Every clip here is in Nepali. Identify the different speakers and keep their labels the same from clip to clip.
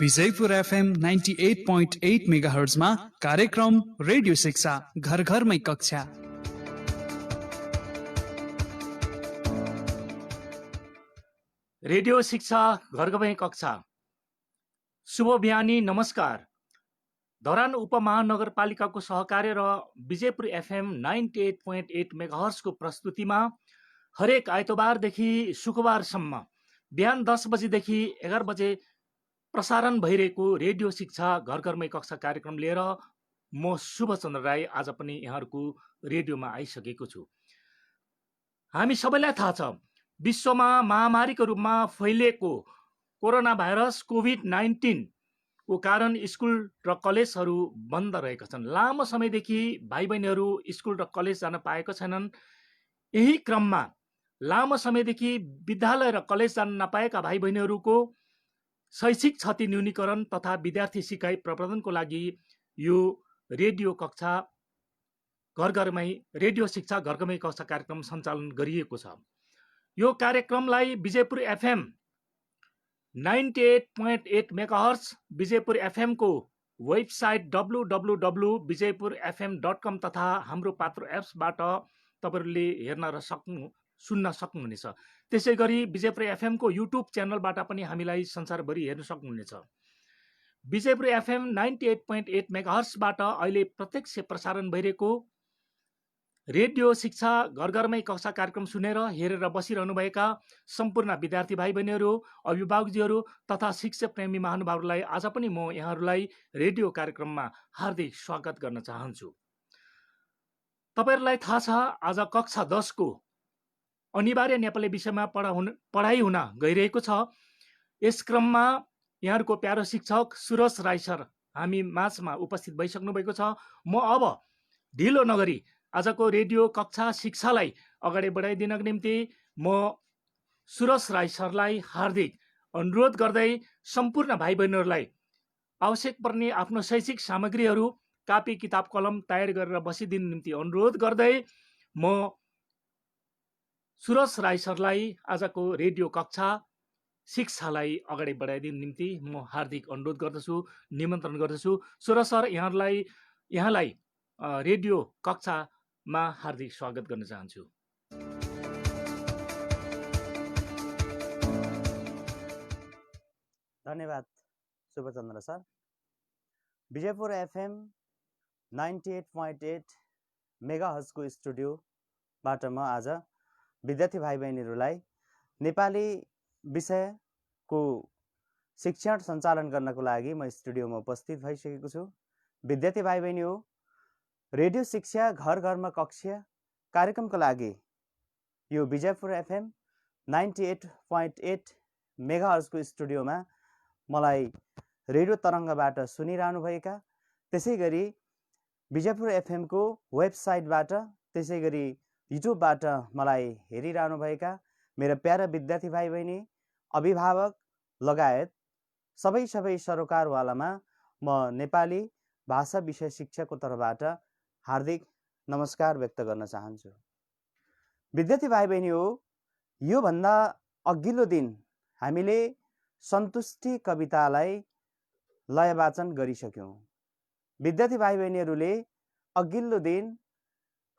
Speaker 1: विजयपुर एफएम 98.8 मेगाहर्जमा कार्यक्रम रेडियो शिक्षा घर घरमै कक्षा।
Speaker 2: रेडियो शिक्षा घर घरमै कक्षा। शुभ बिहानी, नमस्कार। धरान उपमहानगरपालिकाको सहकार्य र विजयपुर एफएम 98.8 मेगाहर्जको प्रस्तुतिमा हरेक आइतबारदेखि शुक्रबारसम्म बिहान 10 बजेदेखि 11 बजे प्रसारण भइरहेको रेडियो शिक्षा घर घरमै कक्षा कार्यक्रम लिएर म शुभचन्द्र राई आज पनि यहाँहरूको रेडियोमा आइसकेको छु। हामी सबैलाई थाहा छ, विश्वमा महामारीको रूपमा फैलिएको कोरोना भाइरस कोभिड-19 को कारण स्कुल र कलेजहरू बन्द रहेका छन्। लामो समयदेखि भाइ बहिनीहरू स्कुल र कलेज जान पाएका छैनन्। यही क्रममा लामो समयदेखि विद्यालय र कलेज जान नपाएका भाइ बहिनीहरूको शैक्षिक क्षति न्यूनीकरण तथा विद्यार्थी सिकाइ प्रवर्धनको लागि यो रेडियो शिक्षा घर घरमै कक्षा कार्यक्रम सञ्चालन गरिएको छ। यो कार्यक्रमलाई Vijaypur FM 98.8 megahertz, Vijaypur FM को वेबसाइट www.vijaypurfm.com तथा हाम्रो पात्रो एप्सबाट तपाईहरुले हेर्न र सुन्न सक्नुहुनेछ। त्यसै गरी विजयपुर एफएम को युट्युब च्यानलबाट पनि हामीलाई संसारभरि हेर्न सक्नुहुनेछ। विजयपुर एफएम 98.8 मेगाहर्जबाट अहिले प्रत्यक्ष प्रसारण भइरहेको रेडियो शिक्षा घर घरमै कक्षा कार्यक्रम सुनेर हेरेर बसिरहनुभएका सम्पूर्ण विद्यार्थी भाइ बहिनीहरू, अभिभावकजीहरू तथा शिक्षक प्रेमी महानुभावहरूलाई आज पनि म यहाँहरूलाई रेडियो कार्यक्रममा हार्दिक स्वागत गर्न चाहन्छु। तपाईहरुलाई थाहा छ, आज कक्षा 10 को अनिवार्य नेपाली विषयमा पढाइ हुन गइरहेको छ। यस क्रममा यहाँहरूको प्यारो शिक्षक सुरज राई सर हामी माझमा उपस्थित भइसक्नु भएको छ। म अब ढिलो नगरी आजको रेडियो कक्षा शिक्षालाई अगाडि बढाइदिनको निम्ति म सुरज राई सरलाई हार्दिक अनुरोध गर्दै सम्पूर्ण भाइ बहिनीहरूलाई आवश्यक पर्ने आफ्नो शैक्षिक सामग्रीहरू, कापी किताब कलम तयार गरेर बसिदिनु निम्ति अनुरोध गर्दै म सुरज राई सरलाई आजको रेडियो कक्षा शिक्षालाई अगाडि बढाइदिनु निम्ति म हार्दिक अनुरोध गर्दछु, निमन्त्रण गर्दछु। सुरज सर, यहाँलाई रेडियो कक्षामा हार्दिक स्वागत गर्न चाहन्छु।
Speaker 3: धन्यवाद शुभचन्द्र सर। विजयपुर एफएम 98.8 मेगाहर्जको स्टुडियोबाट म आज विद्यार्थी भाइ बहिनीहरूलाई नेपाली विषयको शिक्षण सञ्चालन गर्नको लागि म स्टुडियोमा उपस्थित भइसकेको छु। विद्यार्थी भाइ बहिनी हो, रेडियो शिक्षा घर घरमा कक्षा कार्यक्रमको लागि यो विजयपुर एफएम 98.8 मेगाहर्जको स्टुडियोमा मलाई रेडियो तरङ्गबाट सुनिरहनुभएका, त्यसै गरी विजयपुर एफएमको वेबसाइटबाट, त्यसै गरी युट्युबबाट मलाई हेरिरहनुभएका मेरा प्यारा विद्यार्थी भाइ बहिनी, अभिभावक लगायत सबै सरोकारवालामा म नेपाली भाषा विषय शिक्षाको तर्फबाट हार्दिक नमस्कार व्यक्त गर्न चाहन्छु। विद्यार्थी भाइ बहिनी हो, योभन्दा अघिल्लो दिन हामीले सन्तुष्टि कवितालाई लय वाचन गरिसक्यौँ। विद्यार्थी भाइ बहिनीहरूले अघिल्लो दिन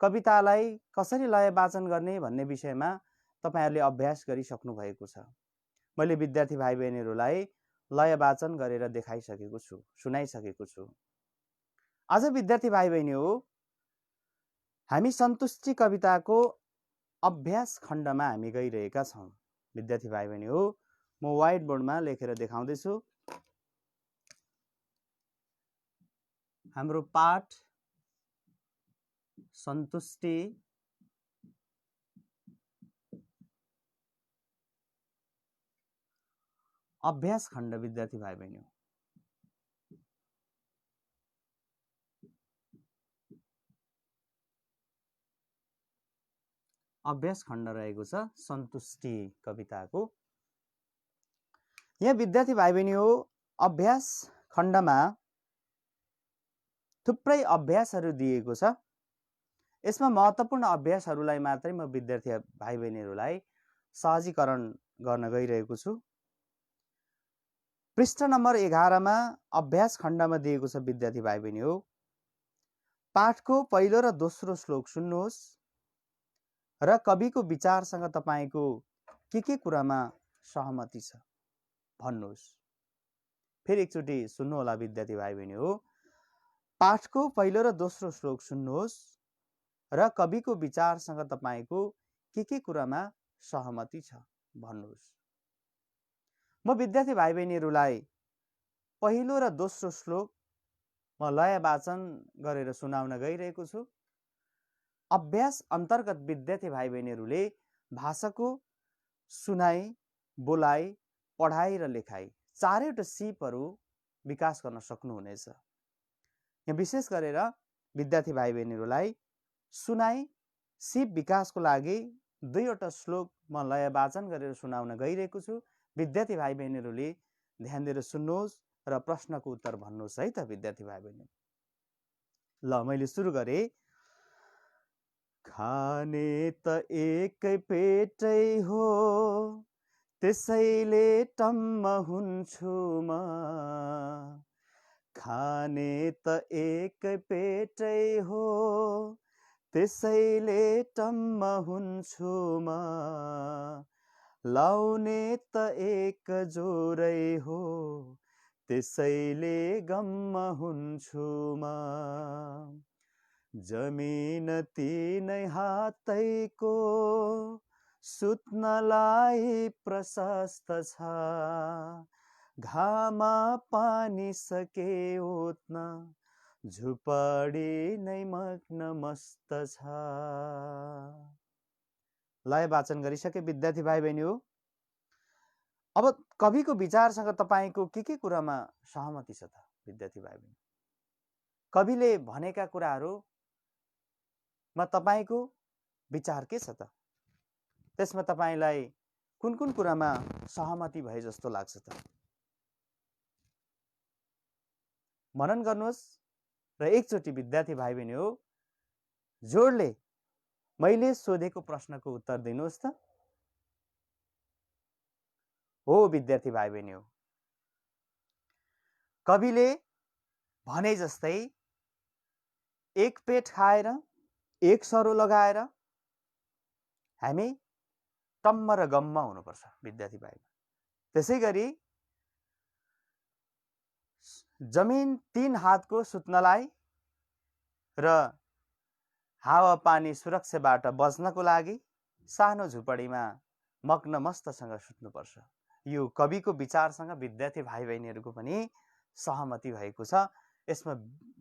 Speaker 3: कवितालाई कसरी लय वाचन गर्ने भन्ने विषयमा तपाईहरूले अभ्यास गरिसक्नु भएको छ। मैले विद्यार्थी भाइ बहिनीहरूलाई लय वाचन गरेर देखाइसकेको छु, सुनाइसकेको छु। आज विद्यार्थी भाइ बहिनी हो, हामी सन्तुष्टि कविताको अभ्यास खण्डमा हामी गइरहेका छौँ। विद्यार्थी भाइ बहिनी हो, म व्हाइट बोर्डमा लेखेर देखाउँदैछु। हाम्रो पाठ सन्तुष्टि अभ्यास खण्ड। विद्यार्थी भाइ बहिनी हो, अभ्यास खण्ड रहेको छ सन्तुष्टि कविताको। यहाँ विद्यार्थी भाइ बहिनी हो, अभ्यास खण्डमा थुप्रै अभ्यासहरू दिएको छ। यसमा महत्त्वपूर्ण अभ्यासहरूलाई मात्रै म विद्यार्थी भाइ बहिनीहरूलाई सहजीकरण गर्न गइरहेको छु। पृष्ठ नम्बर 11मा अभ्यास खण्डमा दिएको छ विद्यार्थी भाइ बहिनी हो। पाठको पहिलो र दोस्रो श्लोक सुन्नुहोस् र कविको विचारसँग तपाईँको के कुरामा सहमति छ भन्नुहोस्। फेरि एकचोटि सुन्नुहोला विद्यार्थी भाइ बहिनी हो। पाठको पहिलो र दोस्रो श्लोक सुन्नुहोस् र कविको विचारसँग तपाईँको के कुरामा सहमति छ भन्नुहोस्। म विद्यार्थी भाइ बहिनीहरूलाई पहिलो र दोस्रो श्लोक म लय वाचन गरेर सुनाउन गइरहेको छु। अभ्यास अन्तर्गत विद्यार्थी भाइ बहिनीहरूले भाषाको सुनाइ, बोलाइ, पढाइ र लेखाइ चारैवटा सिपहरू विकास गर्न सक्नुहुनेछ। यहाँ विशेष गरेर विद्यार्थी भाइ बहिनीहरूलाई सुनाइ सिप विकासको लागि दुईवटा श्लोक म लय वाचन गरेर सुनाउन गइरहेको छु। विद्यार्थी भाइ बहिनीहरूले ध्यान दिएर सुन्नुहोस् र प्रश्नको उत्तर भन्नुहोस् है त विद्यार्थी भाइ बहिनी। ल मैले सुरु गरेँ। खाने त एकै पेटै हो, त्यसैले टम्म हुन्छु म। खाने त एकै पेटै हो, त्यसैले टम्म हुन्छु म। लाउने त एक जोरै हो, त्यसैले गम्म हुन्छु म। जमिन तिनै हातैको, सुत्नलाई प्रशस्त छ। घाममा पानी सके उठ्न, झुपडी नै मग्न मस्त छ। लय वाचन गरिसके विद्यार्थी भाइ बहिनी हो। अब कविको विचारसँग तपाईँको के कुरामा सहमति छ त विद्यार्थी भाइ बहिनी। कविले भनेका कुराहरूमा तपाईँको विचार के छ त? त्यसमा तपाईँलाई कुन कुरामा सहमति भए जस्तो लाग्छ त? मनन गर्नुहोस् र एकचोटि विद्यार्थी भाइ बहिनी हो जोडले मैले सोधेको प्रश्नको उत्तर दिनुहोस् त। हो विद्यार्थी भाइ बहिनी हो। कविले भने जस्तै एक पेट खाएर एक सरो लगाएर हामी टम्म र गम्म हुनुपर्छ विद्यार्थी भाइ। त्यसै गरी जमिन 3 हातको सुत्नलाई र हावा पानी सुरक्षाबाट बच्नको लागि सानो झुपडीमा मग्न मस्तसँग सुत्नुपर्छ। यो कविको विचारसँग विद्यार्थी भाइ बहिनीहरूको पनि सहमति भएको छ। यसमा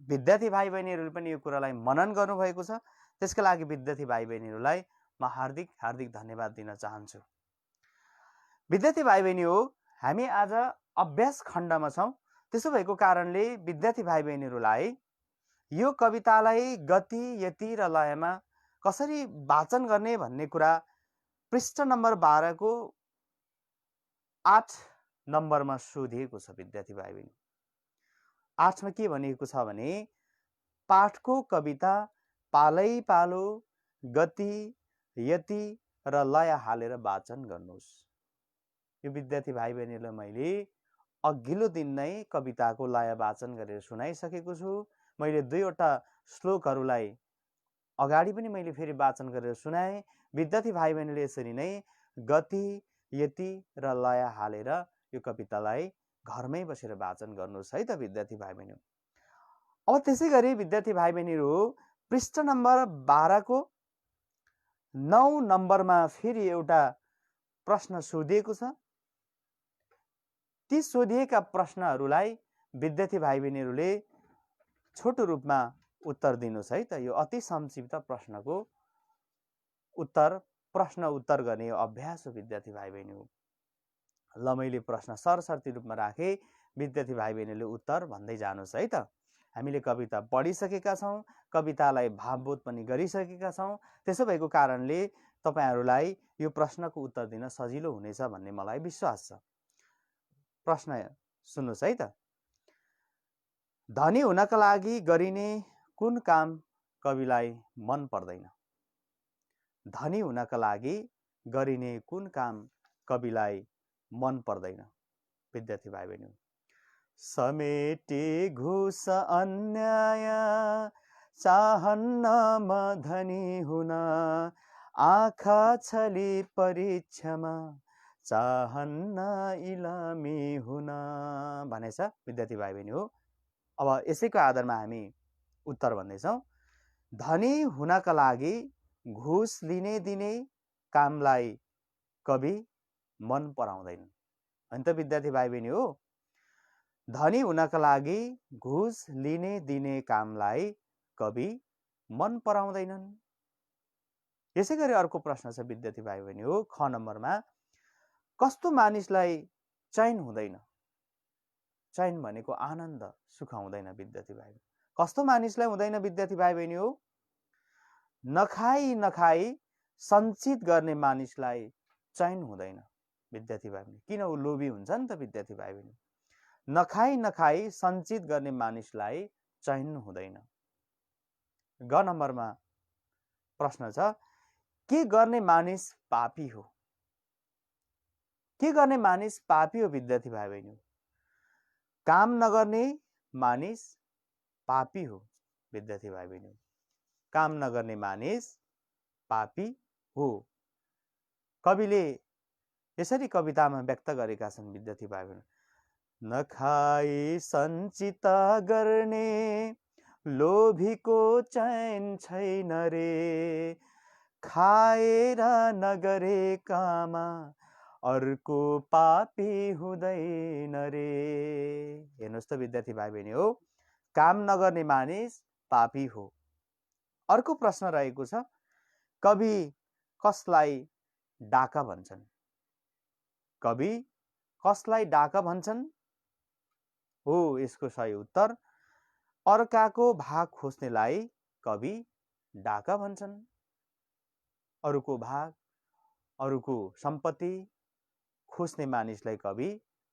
Speaker 3: विद्यार्थी भाइ बहिनीहरूले पनि यो कुरालाई मनन गर्नुभएको छ। त्यसका लागि विद्यार्थी भाइ बहिनीहरूलाई म हार्दिक धन्यवाद दिन चाहन्छु। विद्यार्थी भाइ बहिनी हो हामी आज अभ्यास खण्डमा छौँ। त्यसो भएको कारणले विद्यार्थी भाइ बहिनीहरूलाई यो कवितालाई गति, यति र लयमा कसरी वाचन गर्ने भन्ने कुरा पृष्ठ नम्बर 12 को 8 नम्बरमा सोधिएको छ विद्यार्थी भाइ बहिनी। 8 मा के भनिएको छ भने पाठको कविता पालै पालो गति, यति र लय हालेर वाचन गर्नुहोस्। यो विद्यार्थी भाइ बहिनीलाई मैले अघिल्लो दिन नै कविताको लय वाचन गरेर सुनाइसकेको छु। मैले दुईवटा श्लोकहरूलाई अगाडि पनि मैले फेरि वाचन गरेर सुनाएँ। विद्यार्थी भाइ बहिनीले यसरी नै गति, यति र लय हालेर यो कवितालाई घरमै बसेर वाचन गर्नुहोस् है त विद्यार्थी भाइ बहिनी। अब त्यसै गरी विद्यार्थी भाइ बहिनीहरू पृष्ठ नम्बर 12 को 9 नम्बरमा फेरि एउटा प्रश्न सोधिएको छ। ती सोधिएका प्रश्नहरूलाई विद्यार्थी भाइ बहिनीहरूले छोटो रूपमा उत्तर दिनुहोस् है त। यो अति संक्षिप्त प्रश्नको प्रश्न उत्तर गर्ने अभ्यास हो विद्यार्थी भाइ बहिनी हो। ल मैले प्रश्न सरसर्ती रूपमा राखेँ। विद्यार्थी भाइ बहिनीले उत्तर भन्दै जानुहोस् है त। हामीले कविता पढिसकेका छौँ, कवितालाई भावबोध पनि गरिसकेका छौँ। त्यसो भएको कारणले तपाईहरूलाई यो प्रश्नको उत्तर दिन सजिलो हुनेछ भन्ने मलाई विश्वास छ। प्रश्न सुन्नुहोस् है त। धनी हुनका लागि गरिने कुन काम कविलाई मन पर्दैन? धनी हुनका लागि गरिने कुन काम कविलाई मन पर्दैन? विद्यार्थी भाइ बहिनी। समेटे घुस अन्याय चाहन्न म धनी हुन, आँखा छली परीक्षामा चाहन्न इलामी हुन भनेछ विद्यार्थी भाइ बहिनी हो। अब यसैको आधारमा हामी उत्तर भन्दैछौँ। धनी हुनका लागि घुस लिने दिने कामलाई कवि मन पराउँदैन। होइन त विद्यार्थी भाइ बहिनी हो। धनी हुनका लागि घुस लिने दिने कामलाई कवि मन पराउँदैनन्। यसै गरी अर्को प्रश्न छ विद्यार्थी भाइ बहिनी हो, ख नम्बरमा, कस्तो मानिसलाई चैन हुँदैन? चैन भनेको आनन्द, सुख हुँदैन विद्यार्थी भाइ बहिनी। कस्तो मानिसलाई हुँदैन विद्यार्थी भाइ बहिनी हो? नखाई नखाई सञ्चित गर्ने मानिसलाई चैन हुँदैन विद्यार्थी भाइ बहिनी। किन? ऊ लोभी हुन्छ नि त विद्यार्थी भाइ बहिनी। नखाई नखाई सञ्चित गर्ने मानिसलाई चैन हुँदैन। ग नम्बरमा प्रश्न छ, के गर्ने मानिस पापी हो? के गर्ने मानिस पापी हो विद्यार्थी भाइ बहिनी? काम नगर्ने मानिस पापी हो विद्यार्थी भाइ बहिनी। काम नगर्ने मानिस पापी हो। कविले यसरी कवितामा व्यक्त गरेका छन् विद्यार्थी भाइ बहिनी। नखाई सञ्चित गर्ने लोभीको चैन छैन रे, खाएर नगरेकामा अर्को पापी हुँदैन रे। हेर्नुहोस् त विद्यार्थी भाइ बहिनी हो, काम नगर्ने मानिस पापी हो। अर्को प्रश्न रहेको छ, कवि कसलाई डाका भन्छन्? कवि कसलाई डाका भन्छन्? हो यसको सही उत्तर, अर्काको भाग खोज्नेलाई कवि डाका भन्छन्। अरूको भाग, अरूको सम्पत्ति खोज्ने मानिसलाई कवि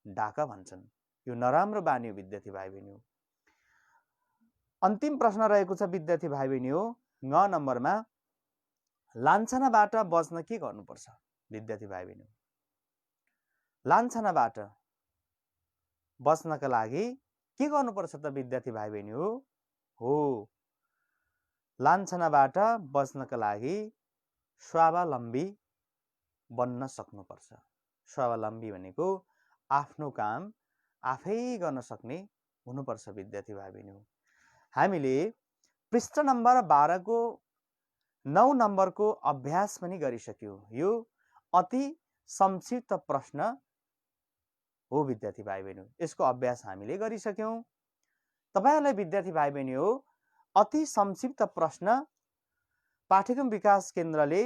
Speaker 3: डाका भन्छन्। यो नराम्रो बानी हो विद्यार्थी भाइ बहिनी हो। अन्तिम प्रश्न रहेको छ विद्यार्थी भाइ बहिनी हो, ङ नम्बरमा, लान्छनाबाट बच्न के गर्नुपर्छ विद्यार्थी भाइ बहिनी? लान्छनाबाट बच्नका लागि के गर्नुपर्छ त विद्यार्थी भाइ बहिनी हो? लान्छनाबाट बच्नका लागि स्वावलम्बी बन्न सक्नुपर्छ। स्वावलम्बी भनेको आफ्नो काम आफै गर्न सक्ने हुनुपर्छ विद्यार्थी भाइ बहिनी हो। हामीले पृष्ठ नम्बर 12 को 9 नम्बरको अभ्यास पनि गरिसक्यौँ। यो अति संक्षिप्त प्रश्न हो विद्यार्थी भाइ बहिनी। यसको अभ्यास हामीले गरिसक्यौँ। तपाईहरुलाई विद्यार्थी भाइ बहिनी हो, अति संक्षिप्त प्रश्न पाठ्यक्रम विकास केन्द्रले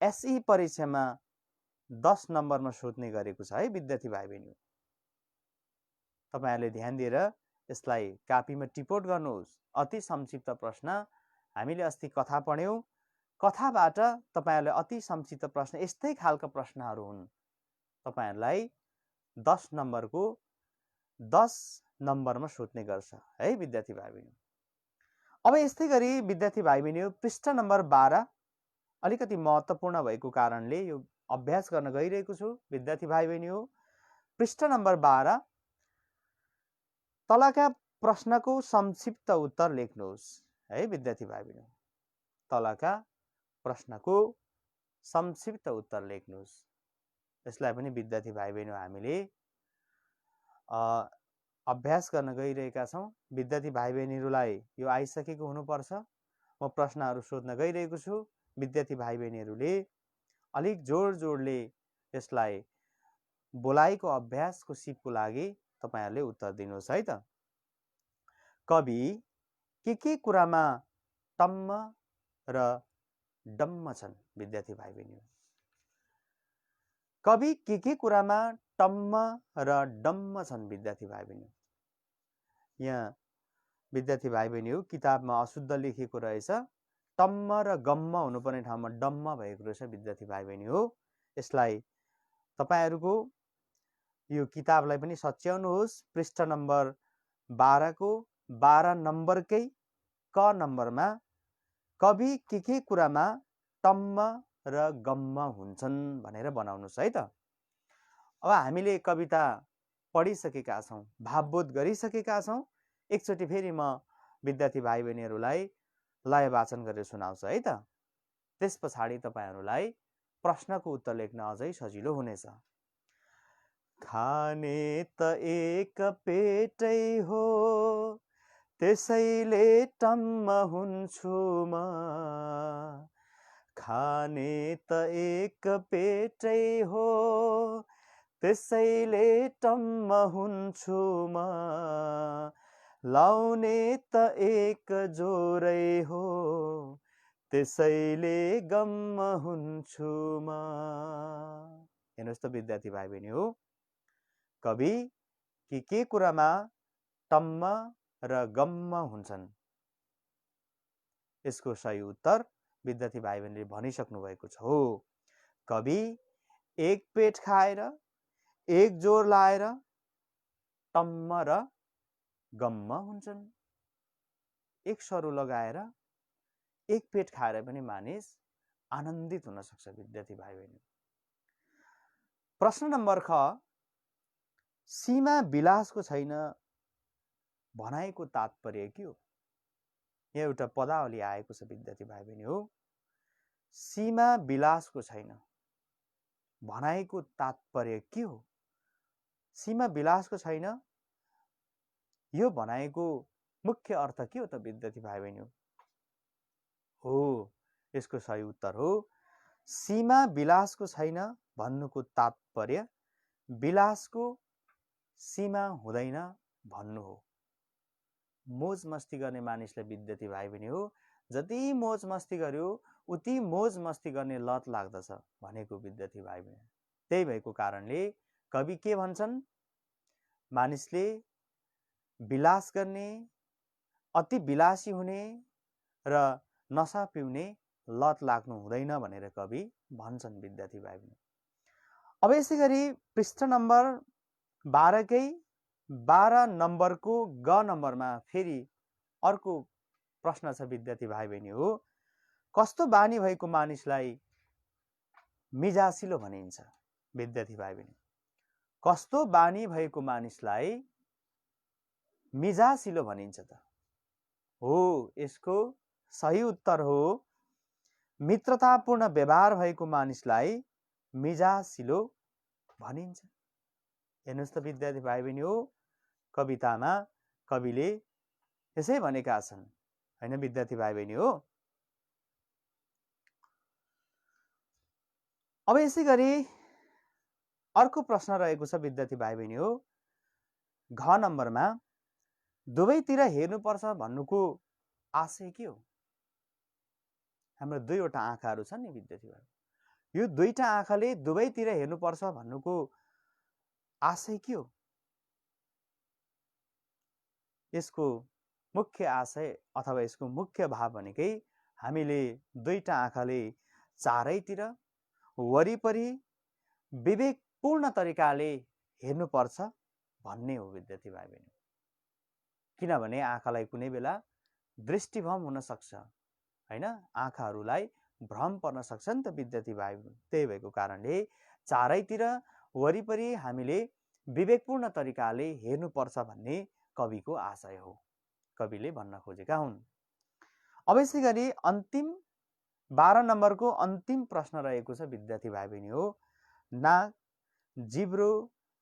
Speaker 3: एसई परीक्षामा 10 नम्बरमा सोध्ने गरेको छ है विद्यार्थी भाइ बहिनी। तपाईहरुले ध्यान दिएर यसलाई कापीमा टिपोट गर्नुहोस्। अति संक्षिप्त प्रश्न हामीले अस्ति कथा पढ्यौं। कथाबाट तपाईहरुले अति संक्षिप्त प्रश्न यस्तै खालका प्रश्नहरू हुन्। तपाईहरुलाई 10 नम्बरको 10 नम्बरमा सोध्ने गर्छ है विद्यार्थी भाइ बहिनी। अब यस्तै गरी विद्यार्थी भाइ बहिनी पृष्ठ नम्बर 12 अलिकति महत्त्वपूर्ण भएको कारणले यो अभ्यास गर्न गइरहेको छु विद्यार्थी भाइ बहिनी हो। पृष्ठ नम्बर 12 तलका प्रश्नको संक्षिप्त उत्तर लेख्नुहोस् है विद्यार्थी भाइ बहिनी। तलका प्रश्नको संक्षिप्त उत्तर लेख्नुहोस्। यसलाई पनि विद्यार्थी भाइ बहिनी हामीले अभ्यास गर्न गइरहेका छौं। विद्यार्थी भाइ बहिनीहरूलाई यो आइसकेको हुनुपर्छ। म प्रश्नहरू सोध्न गइरहेको छु। विद्यार्थी भाइ बहिनीहरूले अलिक जोडले यसलाई बोलाइको अभ्यासको सिपको लागि तपाईहरुले उत्तर दिनुहोस् है त। कवि के कुरामा टम्म र डम्म छन् विद्यार्थी भाइ बहिनी? कवि के कुरामा टम्म र डम्म छन् विद्यार्थी भाइ बहिनी? यहाँ विद्यार्थी भाइ बहिनी हो किताबमा अशुद्ध लेखिएको रहेछ। टम्म र गम्म हुनुपर्ने ठाउँमा डम्म भएको रहेछ विद्यार्थी भाइ बहिनी हो। यसलाई तपाईहरुको यो किताबलाई पनि सच्याउनुहोस्। पृष्ठ नम्बर 12 को 12 नम्बरकै क नम्बरमा कवि के कुरामा टम्म र गम्म हुन्छन् भनेर बनाउनुहोस् है त। अब हामीले कविता पढिसकेका छौँ, भावबोध गरिसकेका छौँ। एकचोटि फेरि म विद्यार्थी भाइ बहिनीहरूलाई लय वाचन गरेर सुनाउँछु है त। त्यस पछाडि तपाईँहरूलाई प्रश्नको उत्तर लेख्न अझै सजिलो हुनेछ। खाने त एक पेटै हो, त्यसैले टम्म हुन्छु म। खाने त एक पेटै हो, त्यसैले टम्म हुन्छु म। लाउने त एक जोरै हो, त्यसैले गम्म हुन्छु म। हेर्नुहोस् त विद्यार्थी भाइ बहिनी हो, कवि के कुरामा टम्म र गम्म हुन्छन्? यसको सही उत्तर विद्यार्थी भाइ बहिनीले भनिसक्नु भएको छ। हो, कवि एक पेट खाएर, एक जोर लाएर टम्म र गम्म हुन्छन्। एक सरो लगाएर एक पेट खाएर पनि मानिस आनन्दित हुन सक्छ विद्यार्थी भाइ बहिनी। प्रश्न नम्बर ख, सीमा विलासको छैन भनाइको तात्पर्य के हो? यहाँ एउटा पदावली आएको छ विद्यार्थी भाइ बहिनी हो, सीमा विलासको छैन भनाइको तात्पर्य के हो? सीमा विलासको छैन यो भनाइको मुख्य अर्थ के हो त विद्यार्थी भाइ बहिनी हो? यसको सही उत्तर हो, सीमा विलासको छैन भन्नुको तात्पर्य विलासको सीमा हुँदैन भन्नु हो। मोज मस्ती गर्ने मानिसलाई विद्यार्थी भाइ बहिनी हो, जति मोज मस्ती गर्यो उति मोज मस्ती गर्ने लत लाग्दछ भनेको विद्यार्थी भाइ बहिनी। त्यही भएको कारणले कवि के भन्छन्? मानिसले विलास गर्ने, अति विलासी हुने र नशा पिउने लत लाग्नु हुँदैन भनेर कवि भन्छन् विद्यार्थी भाइ बहिनी। अब यसै गरी पृष्ठ नम्बर 12 कै 12 नम्बरको ग नम्बरमा फेरि अर्को प्रश्न छ विद्यार्थी भाइ बहिनी हो, कस्तो बानी भएको मानिसलाई मिजासिलो भनिन्छ? विद्यार्थी भाइ बहिनी, कस्तो बानी भएको मानिसलाई मिजासिलो भनिन्छ त? हो, यसको सही उत्तर हो, मित्रतापूर्ण व्यवहार भएको मानिसलाई मिजासिलो भनिन्छ। हेर्नुहोस् त विद्यार्थी भाइ बहिनी हो, कवितामा कविले यसै भनेका छन् हैन विद्यार्थी भाइ बहिनी हो। अब यसै गरी अर्को प्रश्न रहेको छ विद्यार्थी भाइ बहिनी हो, घ नम्बरमा दुवैतिर हेर्नुपर्छ भन्नुको आशय के हो? हाम्रो दुईवटा आँखाहरू छन् नि विद्यार्थी भाइ, यो दुईटा आँखाले दुवैतिर हेर्नुपर्छ भन्नुको आशय के हो? यसको मुख्य आशय अथवा यसको मुख्य भाव भनेकै हामीले दुईटा आँखाले चारैतिर वरिपरि विवेकपूर्ण तरिकाले हेर्नुपर्छ भन्ने हो विद्यार्थी भाइ बहिनी। किनभने आँखालाई कुनै बेला दृष्टिभ्रम हुन सक्छ हैन, आँखाहरूलाई भ्रम पर्न सक्छ नि त विद्यार्थी भाइ बहिनी। त्यही भएको कारणले चारैतिर वरिपरि हामीले विवेकपूर्ण तरिकाले हेर्नुपर्छ भन्ने कविको आशय हो, कविले भन्न खोजेका हुन्। अब यसै गरी अन्तिम 12 नम्बरको अन्तिम प्रश्न रहेको छ विद्यार्थी भाइ बहिनी हो, नाक, जिब्रो,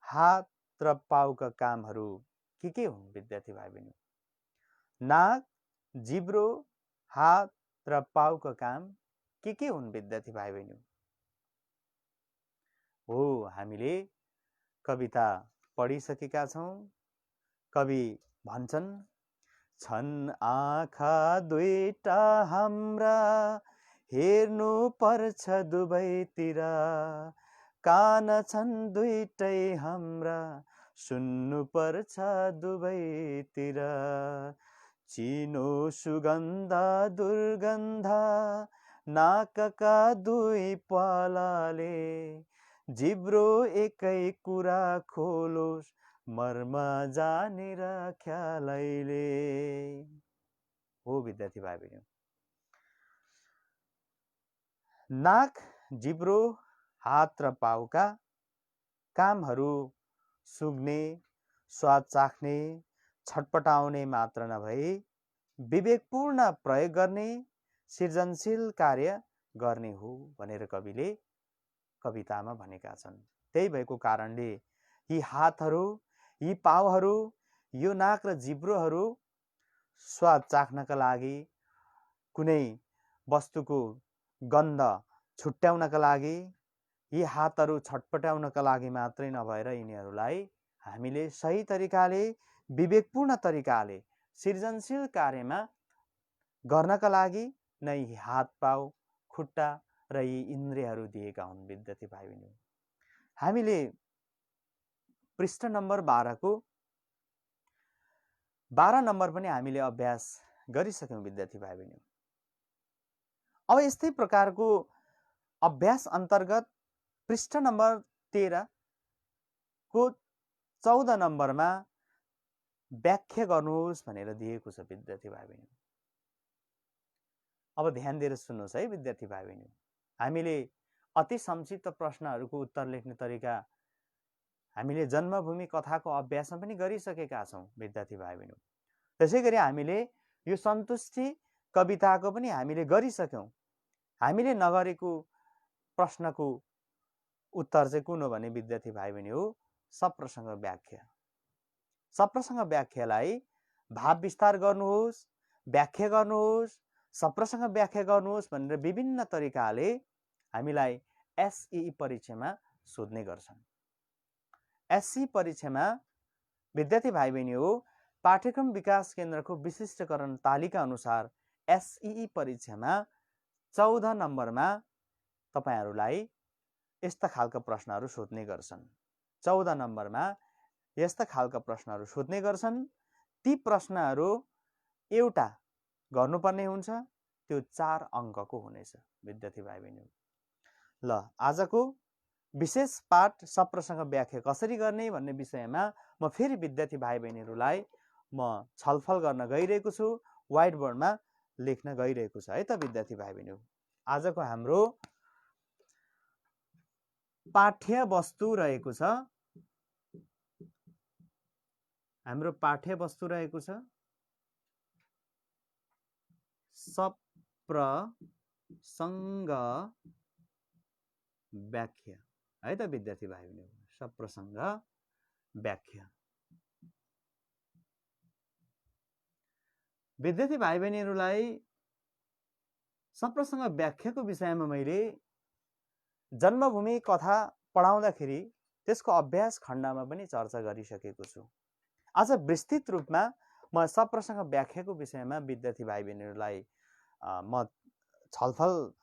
Speaker 3: हात र पाउका कामहरू के हुन् विद्यार्थी भाइ बहिनी? नाक, जिब्रो, हात र पाउका काम के हुन् विद्यार्थी भाइ बहिनी? हो, हामीले कविता पढिसकेका छौँ। कवि भन्छन्, छन् आँखा दुईटा हाम्रा हेर्नु पर्छ दुवैतिर, कान छन् दुईटै हाम्रा सुन्नु पर्छ दुवैतिर, चिनो सुगन्ध दुर्गन्ध नाकका दुई पालाले, जिब्रो एकै कुरा खोलोस् मर्म जानेर ख्यालैले। हो विद्यार्थी भाइ बहिनी, नाक, जिब्रो, हात र पाउका कामहरू सुग्ने, स्वाद चाख्ने, छटपटाउने मात्र नभई विवेकपूर्ण प्रयोग गर्ने, सृजनशील कार्य गर्ने हो भनेर कविले कवितामा भनेका छन्। त्यही भएको कारणले यी हातहरू, यी पाउहरू, यो नाक र जिब्रोहरू स्वाद चाख्नका लागि, कुनै वस्तुको गन्ध छुट्याउनका लागि, यी हातहरू छटपटाउनका लागि मात्रै नभएर यिनीहरूलाई हामीले सही तरिकाले, विवेकपूर्ण तरिकाले सृजनशील कार्यमा गर्नका लागि नै हात, पाउ, खुट्टा र यी इन्द्रियहरू दिएका हुन् विद्यार्थी भाइ बहिनी। हामीले पृष्ठ नम्बर 12 को 12 नम्बर पनि हामीले अभ्यास गरिसक्यौँ विद्यार्थी भाइ बहिनी। अब यस्तै प्रकारको अभ्यास अन्तर्गत पृष्ठ नम्बर 13 को 14 नम्बरमा व्याख्या गर्नुहोस् भनेर दिएको छ विद्यार्थी भाइ बहिनी। अब ध्यान दिएर सुन्नुहोस् है विद्यार्थी भाइ बहिनी। हामीले अति संक्षिप्त प्रश्नहरूको उत्तर लेख्ने तरिका हामीले जन्मभूमि कथाको अभ्यासमा पनि गरिसकेका छौँ विद्यार्थी भाइ बहिनी। त्यसै गरी हामीले यो सन्तुष्टि कविताको पनि हामीले गरिसक्यौँ। हामीले नगरेको प्रश्नको उत्तर चाहिँ कुन हो भने विद्यार्थी भाइ बहिनी हो सप्रसङ्ग व्याख्या। सप्रसङ्ग व्याख्यालाई भाव विस्तार गर्नुहोस्, व्याख्या गर्नुहोस्, सप्रसङ्ग व्याख्या गर्नुहोस् भनेर विभिन्न तरिकाले हामीलाई एसई परीक्षामा सोध्ने गर्छन्। एसई परीक्षामा विद्यार्थी भाइ बहिनी हो पाठ्यक्रम विकास केन्द्रको विशिष्टकरण तालिका अनुसार एसई परीक्षामा 14 नम्बरमा तपाईहरुलाई यस्ता खालका प्रश्नहरू सोध्ने गर्छन्। 14 नम्बरमा यस्ता खालका प्रश्नहरू सोध्ने गर्छन्। ती प्रश्नहरू एउटा गर्नुपर्ने हुन्छ, त्यो 4 अङ्कको हुनेछ विद्यार्थी भाइ बहिनी। ल आजको विशेष पाठ सप्रसङ्ग व्याख्या कसरी गर्ने भन्ने विषयमा म फेरि विद्यार्थी भाइ बहिनीहरूलाई म छलफल गर्न गइरहेको छु, व्हाइट बोर्डमा लेख्न गइरहेको छु है त विद्यार्थी भाइ बहिनी। आजको हाम्रो पाठ्य वस्तु रहेको छ, हाम्रो पाठ्य वस्तु रहेको छ सप्रसङ्ग व्याख्या है त विद्यार्थी भाइ बहिनी। सप्रसङ्ग व्याख्या विद्यार्थी भाइ बहिनीहरूलाई सप्रसङ्ग व्याख्याको विषयमा मैले जन्मभूमि कथा पढाउँदाखेरि त्यसको अभ्यास खण्डमा पनि चर्चा गरिसकेको छु। आज विस्तृत रूपमा म सप्रसङ्ग व्याख्याको विषयमा विद्यार्थी भाइ बहिनीहरूलाई म छलफल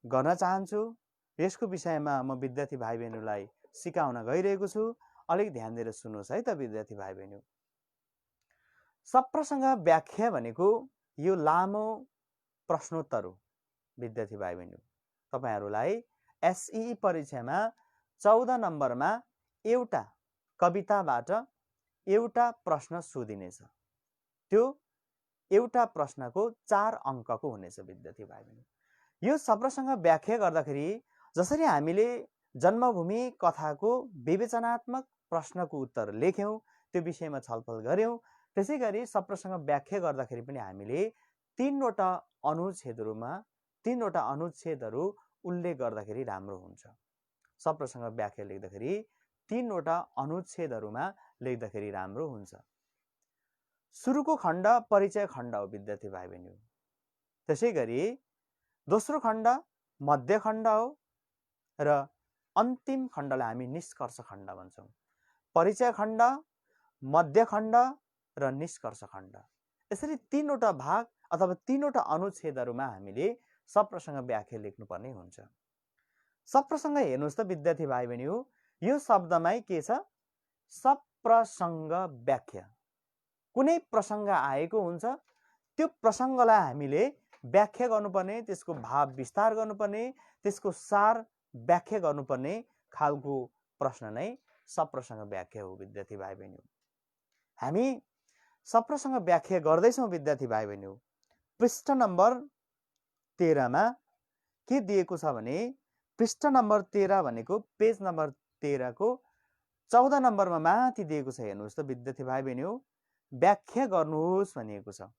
Speaker 3: गर्न चाहन्छु। यसको विषयमा म विद्यार्थी भाइ बहिनीहरूलाई सिकाउन गइरहेको छु। अलिक ध्यान दिएर सुन्नुहोस् है त विद्यार्थी भाइ बहिनी। सप्रसङ्ग व्याख्या भनेको यो लामो प्रश्नोत्तर हो विद्यार्थी भाइ बहिनी। तपाईहरुलाई एसई परीक्षामा 14 नम्बरमा एउटा कविताबाट एउटा प्रश्न सोधिनेछ। त्यो एउटा प्रश्नको 4 अङ्कको हुनेछ विद्यार्थी भाइ बहिनी। यो सप्रसङ्ग व्याख्या गर्दाखेरि जसरी हामीले जन्मभूमि कथाको विवेचनात्मक प्रश्नको उत्तर लेख्यौं, त्यो विषयमा छलफल गर्यौं, त्यसै गरी सप्रसङ्ग व्याख्या गर्दाखेरि पनि हामीले 3 वटा अनुच्छेदहरू उल्लेख गर्दाखेरि राम्रो हुन्छ। सप्रसङ्ग व्याख्या लेख्दाखेरि 3 वटा अनुच्छेदहरूमा लेख्दाखेरि राम्रो हुन्छ। सुरुको खण्ड परिचय खण्ड हो विद्यार्थी भाइ बहिनी। त्यसै गरी दोस्रो खण्ड मध्य खण्ड हो र अन्तिम खण्डलाई हामी निष्कर्ष खण्ड भन्छौँ। परिचय खण्ड, मध्य खण्ड र निष्कर्ष खण्ड, यसरी 3 वटा भाग अथवा 3 वटा अनुच्छेदहरूमा हामीले सप्रसङ्ग व्याख्या लेख्नुपर्ने हुन्छ। सप्रसङ्ग हेर्नुहोस् त विद्यार्थी भाइ बहिनी हो, यो शब्दमै के छ? सप्रसङ्ग व्याख्या। कुनै प्रसङ्ग आएको हुन्छ, त्यो प्रसङ्गलाई हामीले व्याख्या गर्नुपर्ने, त्यसको भाव विस्तार गर्नुपर्ने, त्यसको सार व्याख्या गर्नुपर्ने खालको प्रश्न नै सप्रसङ्ग व्याख्या हो विद्यार्थी भाइ बहिनी। हामी सप्रसङ्ग व्याख्या गर्दैछौँ विद्यार्थी भाइ बहिनी। पृष्ठ नम्बर 13 मा के दिएको छ भने पृष्ठ नम्बर 13 भनेको पेज नम्बर 13 को 14 नम्बरमा माथि दिएको छ, हेर्नुहोस् त विद्यार्थी भाइ बहिनी हो, व्याख्या गर्नुहोस् भनिएको छ।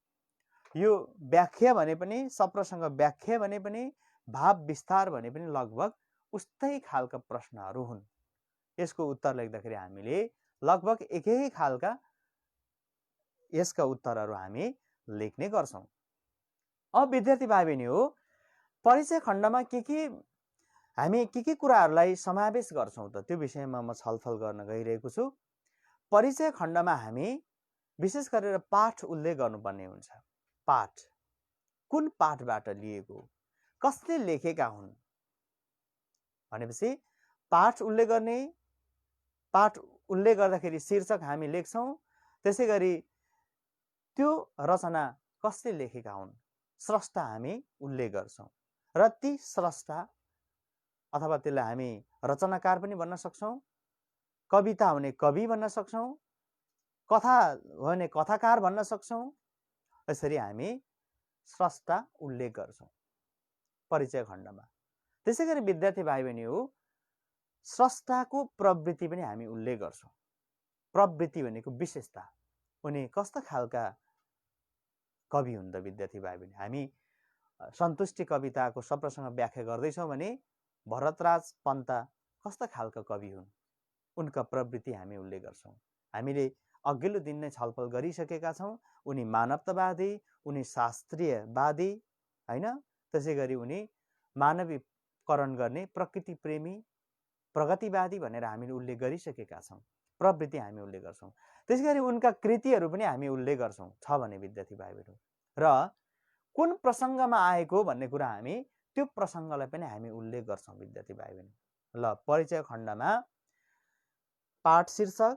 Speaker 3: यो व्याख्या भने पनि, सप्रसङ्ग व्याख्या भने पनि, भाव विस्तार भने पनि लगभग उस्तै खालका प्रश्नहरू हुन्। यसको उत्तर लेख्दाखेरि हामीले लगभग एकै खालका यसका उत्तरहरू हामी लेख्ने गर्छौँ। अब विद्यार्थी भाइ बहिनी हो, परिचय खण्डमा हामी के कुराहरूलाई समावेश गर्छौँ त, त्यो विषयमा म छलफल गर्न गइरहेको छु। परिचय खण्डमा हामी विशेष गरेर पाठ उल्लेख गर्नुपर्ने हुन्छ। पाठ कुन पाठबाट लिएको, कसले लेखेका हुन् भनेपछि पाठ उल्लेख गर्ने, पाठ उल्लेख गर्दाखेरि शीर्षक हामी लेख्छौँ, त्यसै गरी त्यो रचना कसले लेखेका हुन्, स्रष्टा हामी उल्लेख गर्छौँ, र ती स्रष्टा अथवा त्यसलाई हामी रचनाकार पनि भन्न सक्छौँ, कविता भने कवि भन्न सक्छौँ, कथा भने कथाकार भन्न सक्छौँ। यसरी हामी स्रष्टा उल्लेख गर्छौँ परिचय खण्डमा। त्यसै गरी विद्यार्थी भाइ बहिनी हो, स्रष्टाको प्रवृत्ति पनि हामी उल्लेख गर्छौँ। प्रवृत्ति भनेको विशेषता, उनी कस्ता खालका कवि हुन् त विद्यार्थी भाइ बहिनी। हामी सन्तुष्टि कविताको सप्रसँग व्याख्या गर्दैछौँ भने भरतराज पन्त कस्ता खालका कवि हुन्, उनका प्रवृत्ति हामी उल्लेख गर्छौँ। हामीले अघिल्लो दिन नै छलफल गरिसकेका छौँ, उनी मानवतावादी, उनी शास्त्रीयवादी हैन, त्यसै गरी उनी मानवीकरण गर्ने प्रकृति प्रेमी, प्रगतिवादी भनेर हामीले उल्लेख गरिसकेका छौँ। प्रवृत्ति हामी उल्लेख गर्छौँ। त्यसै गरी उनका कृतिहरू पनि हामी उल्लेख गर्छौँ छ भने विद्यार्थी भाइ बहिनी, र कुन प्रसङ्गमा आएको भन्ने कुरा हामी त्यो प्रसङ्गलाई पनि हामी उल्लेख गर्छौँ विद्यार्थी भाइ बहिनी। ल, परिचय खण्डमा पाठ शीर्षक,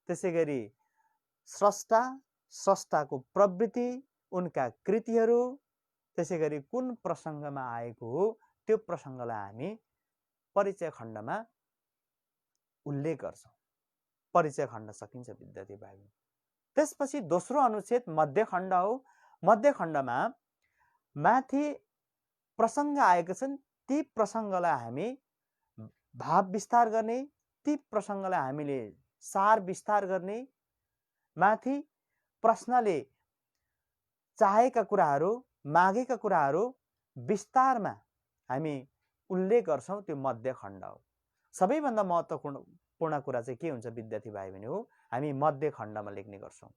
Speaker 3: त्यसै गरी स्रष्टा, स्रष्टाको प्रवृत्ति, उनका कृतिहरू, त्यसै गरी कुन प्रसङ्गमा आएको हो त्यो प्रसङ्गलाई हामी परिचय खण्डमा उल्लेख गर्छौँ। परिचय खण्ड सकिन्छ विद्यार्थी भाइ बहिनी। त्यसपछि दोस्रो अनुच्छेद मध्यखण्ड हो। मध्यखण्डमा माथि प्रसङ्ग आएका छन्, ती प्रसङ्गलाई हामी भाव विस्तार गर्ने, ती प्रसङ्गलाई हामीले सार विस्तार गर्ने, माथि प्रश्नले चाहेका कुराहरू, मागेका कुराहरू विस्तारमा हामी उल्लेख गर्छौँ, त्यो मध्यखण्ड हो। सबैभन्दा महत्त्वपूर्ण कुरा चाहिँ के हुन्छ विद्यार्थी भाइ बहिनी हो, हामी मध्यखण्डमा लेख्ने गर्छौँ।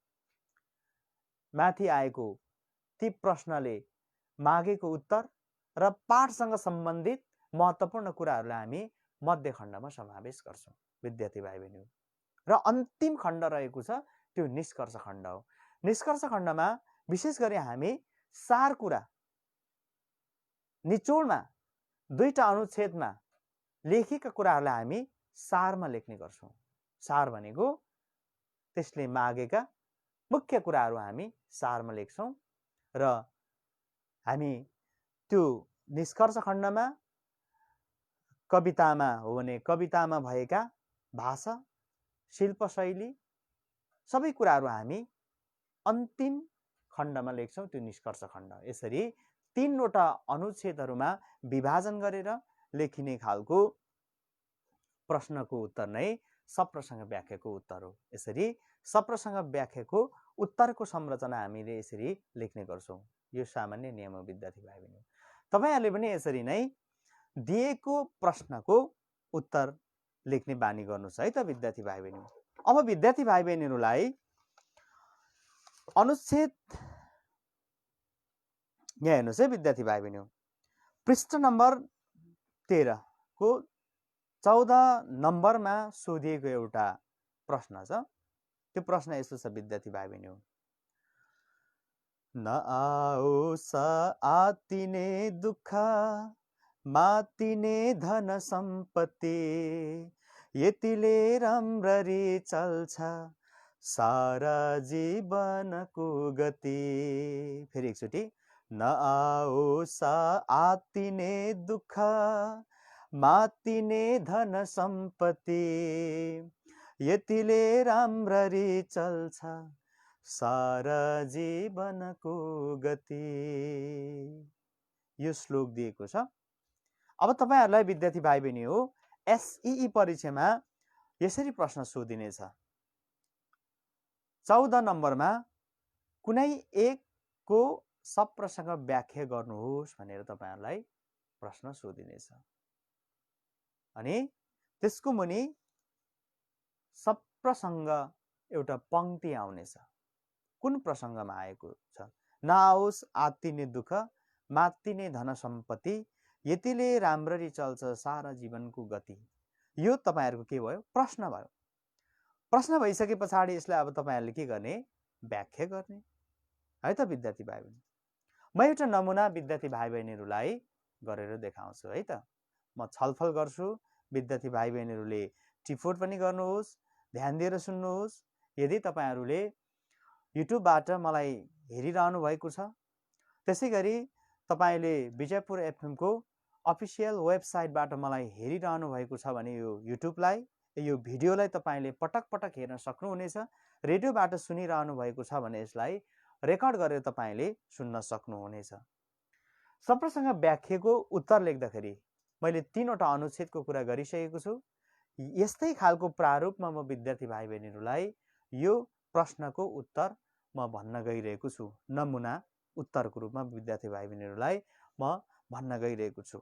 Speaker 3: माथि आएको ती प्रश्नले मागेको उत्तर र पाठसँग सम्बन्धित महत्त्वपूर्ण कुराहरूलाई हामी मध्यखण्डमा समावेश गर्छौँ विद्यार्थी भाइ बहिनी। र अन्तिम खण्ड रहेको छ, त्यो निष्कर्ष खण्ड हो। निष्कर्ष खण्डमा विशेष गरी हामी सार कुरा, निचोडमा दुईटा अनुच्छेदमा लेखेका कुराहरूलाई हामी सारमा लेख्ने गर्छौँ। सार भनेको त्यसले मागेका मुख्य कुराहरू हामी सारमा लेख्छौँ, र हामी त्यो निष्कर्ष खण्डमा कवितामा हो भने कवितामा भएका भाषा, शिल्पशैली सबै कुराहरू हामी अन्तिम खण्डमा लेख्छौँ, त्यो निष्कर्ष खण्ड। यसरी तीनवटा अनुच्छेदहरूमा विभाजन गरेर लेखिने खालको प्रश्नको उत्तर नै सप्रसँग व्याख्याको उत्तर हो। यसरी सप्रसँग व्याख्याको उत्तरको संरचना हामीले यसरी लेख्ने गर्छौँ। यो सामान्य नियम हो विद्यार्थी भाइ बहिनी। तपाईँहरूले पनि यसरी नै दिएको प्रश्नको उत्तर लेख्ने बानी गर्नुहोस् है त विद्यार्थी भाइ बहिनी। अब विद्यार्थी भाइ बहिनीहरूलाई अनुच्छेद यहाँ हेर्नुहोस् है विद्यार्थी भाइ बहिनी, पृष्ठ नम्बर 13 को 14 नम्बरमा सोधिएको एउटा प्रश्न छ। त्यो प्रश्न यस्तो छ विद्यार्थी भाइ बहिनी, नआओस् आतिने दुःख मातिने धन सम्पत्ति, यतिले राम्ररी चल्छ सारा जीवनको गति। फेरि एकचोटि, नआओस् आतिने दुःख मातिने धन सम्पत्ति, यतिले राम्ररी चल्छ सारा जीवनको गति। यो श्लोक दिएको छ। अब तपाईहरुलाई विद्यार्थी भाइ बहिनी हो, एसईई परीक्षामा यसरी प्रश्न सोधिनेछ। 14 नम्बरमा कुनै एकको सप्रसँग व्याख्या गर्नुहोस् भनेर तपाईहरुलाई प्रश्न सोधिनेछ। अनि त्यसको मुनि सप्रसँग एउटा पंक्ति आउनेछ। कुन प्रसङ्गमा आएको छ? नआओस् आत्तिने दुःख, मात्तिने धन सम्पत्ति, यतिले राम्ररी चल्छ सारा जीवनको गति। यो तपाईहरुको के भयो? प्रश्न भयो। प्रश्न भइसके पछाडि यसलाई अब तपाईहरुले के गर्ने? व्याख्या गर्ने है त विद्यार्थी भाइ बहिनी। म एउटा नमुना विद्यार्थी भाइ बहिनीहरुलाई गरेर देखाउँछु है त। म छलफल गर्छु, विद्यार्थी भाइ बहिनीहरुले टिपोट पनि गर्नुहोस्, ध्यान दिएर सुन्नुहोस्। यदि तपाईहरुले युट्युबबाट मलाई हेरिरहनु भएको छ, त्यसैगरी तपाईले विजयपुर एफएम को अफिसियल वेबसाइटबाट मलाई हेरिरहनु भएको छ भने यो युट्युबलाई, यो भिडियोलाई तपाईले पटक पटक हेर्न सक्नुहुनेछ। रेडियोबाट सुनिरहनु भएको छ भने यसलाई रेकर्ड गरेर तपाईले सुन्न सक्नुहुनेछ। सप्रसँग व्याख्याको उत्तर लेख्दाखेरि मैले 3 वटा अनुच्छेदको कुरा गरिसकेको छु। यस्तै खालको प्रारूपमा म विद्यार्थी भाइ बहिनीहरुलाई यो प्रश्नको उत्तर म भन्न गइरहेको छु। नमुना उत्तरको रूपमा विद्यार्थी भाइ बहिनीहरुलाई म भन्न गइरहेको छु।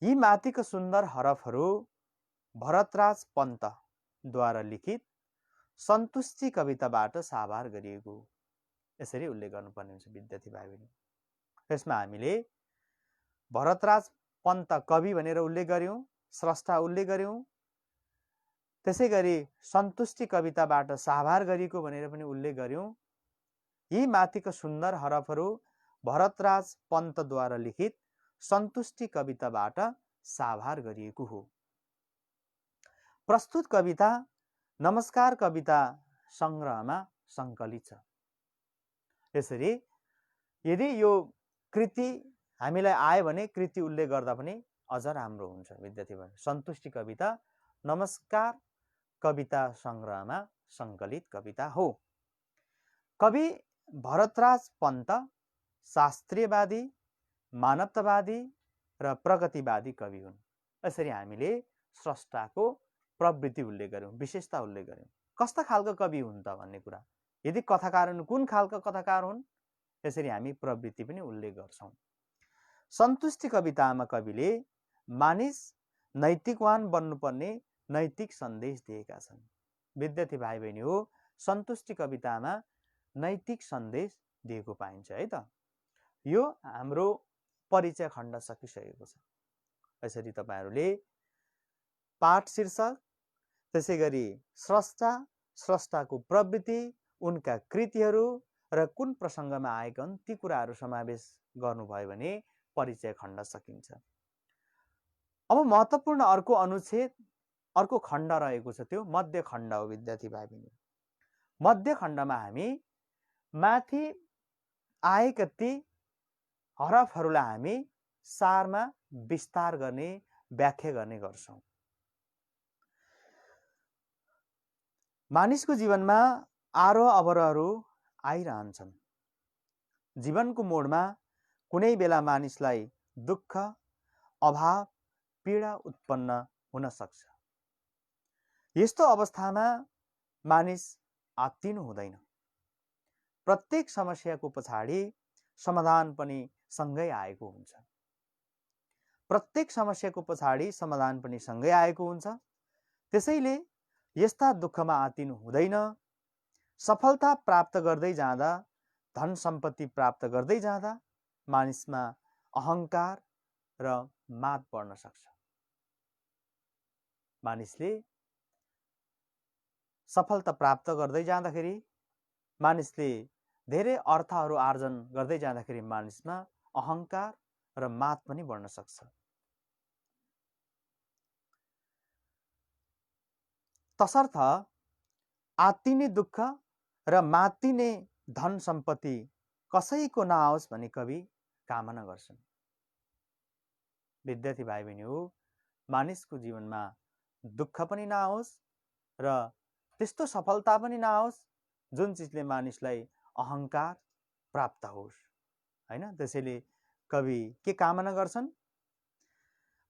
Speaker 3: यी माथिका सुन्दर हरफहरू भरतराज पन्तद्वारा लिखित सन्तुष्टि कविताबाट साभार गरिएको हो। यसरी उल्लेख गर्नुपर्ने हुन्छ विद्यार्थी भाइ बहिनी। यसमा हामीले भरतराज पन्त कवि भनेर उल्लेख गर्यौं, स्रष्टा उल्लेख गर्यौं। त्यसैगरी सन्तुष्टि कविताबाट साभार गरिएको भनेर पनि उल्लेख गर्यौं। यी माथिका सुन्दर हरफहरू भरतराज पन्तद्वारा लिखित सन्तुष्टि कविताबाट साभार गरिएको हो। प्रस्तुत कविता नमस्कार कविता संग्रहमा संकलित छ। यसरी यदि यो कृति हामीलाई आयो भने कृति उल्लेख गर्दा पनि अझ राम्रो हुन्छ विद्यार्थी भाइ। सन्तुष्टि कविता नमस्कार कविता संग्रहमा संकलित कविता हो। कवि भरतराज पन्त शास्त्रीयवादी, मानवतावादी र प्रगतिवादी कवि हुन्। यसरी हामीले स्रष्टाको प्रवृत्ति उल्लेख गर्यौं, विशेषता उल्लेख गर्यौं। कस्ता खालको कवि हुन् त भन्ने कुरा। यदि कथाकार हुन्, कुन खालका कथाकार हुन्, यसरी हामी प्रवृत्ति पनि उल्लेख गर्छौं। सन्तुष्टि कवितामा कविले मानिस नैतिकवान बन्नुपर्ने नैतिक सन्देश दिएका छन्। विद्यार्थी भाइ बहिनी हो, सन्तुष्टि कवितामा नैतिक सन्देश दिएको पाइन्छ है त। यो हाम्रो परिचय खण्ड सकिसकेको छ। यसरी तपाईहरुले पाठ शीर्षक, त्यसैगरी स्रष्टा, स्रष्टाको प्रवृत्ति, उनका कृतिहरू र कुन प्रसङ्गमा आएका हुन् ती कुराहरू समावेश गर्नुभयो भने परिचय खण्ड सकिन्छ। अब महत्त्वपूर्ण अर्को अनुच्छेद, अर्को खण्ड रहेको छ, त्यो मध्य खण्ड हो विद्यार्थी भाइ बहिनी। मध्य खण्डमा हामी माथि आएका ती हरफहरूलाई हामी सारमा विस्तार गर्ने, व्याख्या गर्ने गर्छौं। मानिसको जीवनमा आरोह अवरोहहरू आइरहन्छन्। जीवनको मोडमा कुनै बेला मानिसलाई दुःख, अभाव, पीडा उत्पन्न हुन सक्छ। यस्तो अवस्थामा मानिस आत्तिनु हुँदैन। प्रत्येक समस्याको पछाडि समाधान पनि सँगै आएको हुन्छ। प्रत्येक समस्याको पछाडि समाधान पनि सँगै आएको हुन्छ। त्यसैले यस्ता दुःखमा आत्तिनु हुँदैन। सफलता प्राप्त गर्दै जाँदा, धन सम्पत्ति प्राप्त गर्दै जाँदा मानिसमा अहंकार र मात बढ्न सक्छ। मानिसले सफलता प्राप्त गर्दै जाँदाखेरि, मानिसले धेरै अर्थहरू आर्जन गर्दै जाँदाखेरि मानिसमा अहंकार र मात पनि बढ्न सक्छ। तसर्थ आत्तिने दुःख र मात्तिने धन सम्पत्ति कसैको नआओस् भनी कवि कामना गर्छन्। विद्यार्थी भाइ बहिनी हो, मानिसको जीवनमा दुःख पनि नआओस् र त्यस्तो सफलता पनि नआओस् जुन चिजले मानिसलाई अहंकार प्राप्त होस्, हैन। त्यसैले कवि के कामना गर्छन्?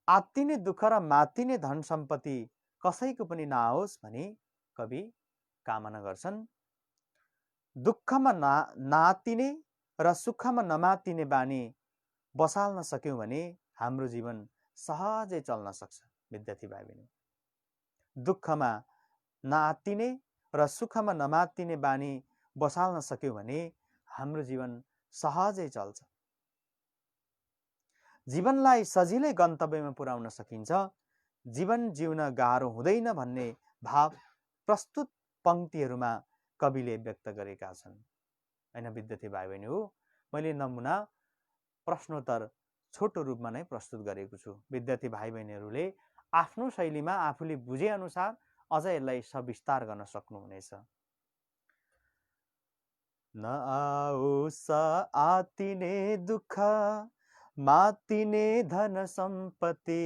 Speaker 3: आत्तिने दुःख र मात्तिने धन सम्पत्ति कसैको पनि नआओस् भनी कवि कामना गर्छन्। दुःखमा नातिने र सुखमा नमातिने बानी बसाल्न सक्यौँ भने हाम्रो जीवन सहजै चल्न सक्छ विद्यार्थी भाइ बहिनी। दुःखमा नातिने र सुखमा नमातिने बानी बसाल्न सक्यौँ भने हाम्रो जीवन सहजै चल्छ। जीवनलाई सजिलै गन्तव्यमा पुर्याउन सकिन्छ। जीवन जिउन गाह्रो हुँदैन भन्ने भाव प्रस्तुत पंक्तिहरूमा कविले व्यक्त गरेका छन्। हैन विद्यार्थी भाइ बहिनी हो, मैले नमुना प्रश्नोत्तर छोटो रूपमा नै प्रस्तुत गरेको छु। विद्यार्थी भाइ बहिनीहरूले आफ्नो शैलीमा आफूले बुझे अनुसार अझ यसलाई सविस्तार गर्न सक्नुहुनेछ। नआओस् आतिने दुःख मातिने धन सम्पत्ति,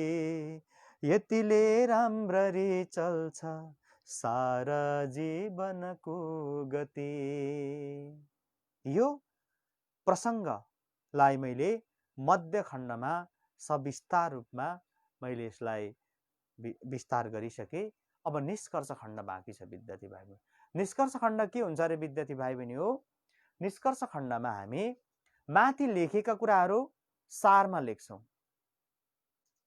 Speaker 3: यतिले राम्ररी चल्छ सारा जीवनको गति। यो प्रसङ्गलाई मैले मध्य खण्डमा सविस्तार रूपमा मैले यसलाई विस्तार गरिसके। अब निष्कर्ष खण्ड बाँकी छ विद्यार्थी भाइ बहिनी। निष्कर्ष खण्ड के हुन्छ रे विद्यार्थी भाइ बहिनी हो? निष्कर्ष खण्डमा हामी माथि लेखेका कुराहरू सारमा लेख्छौँ,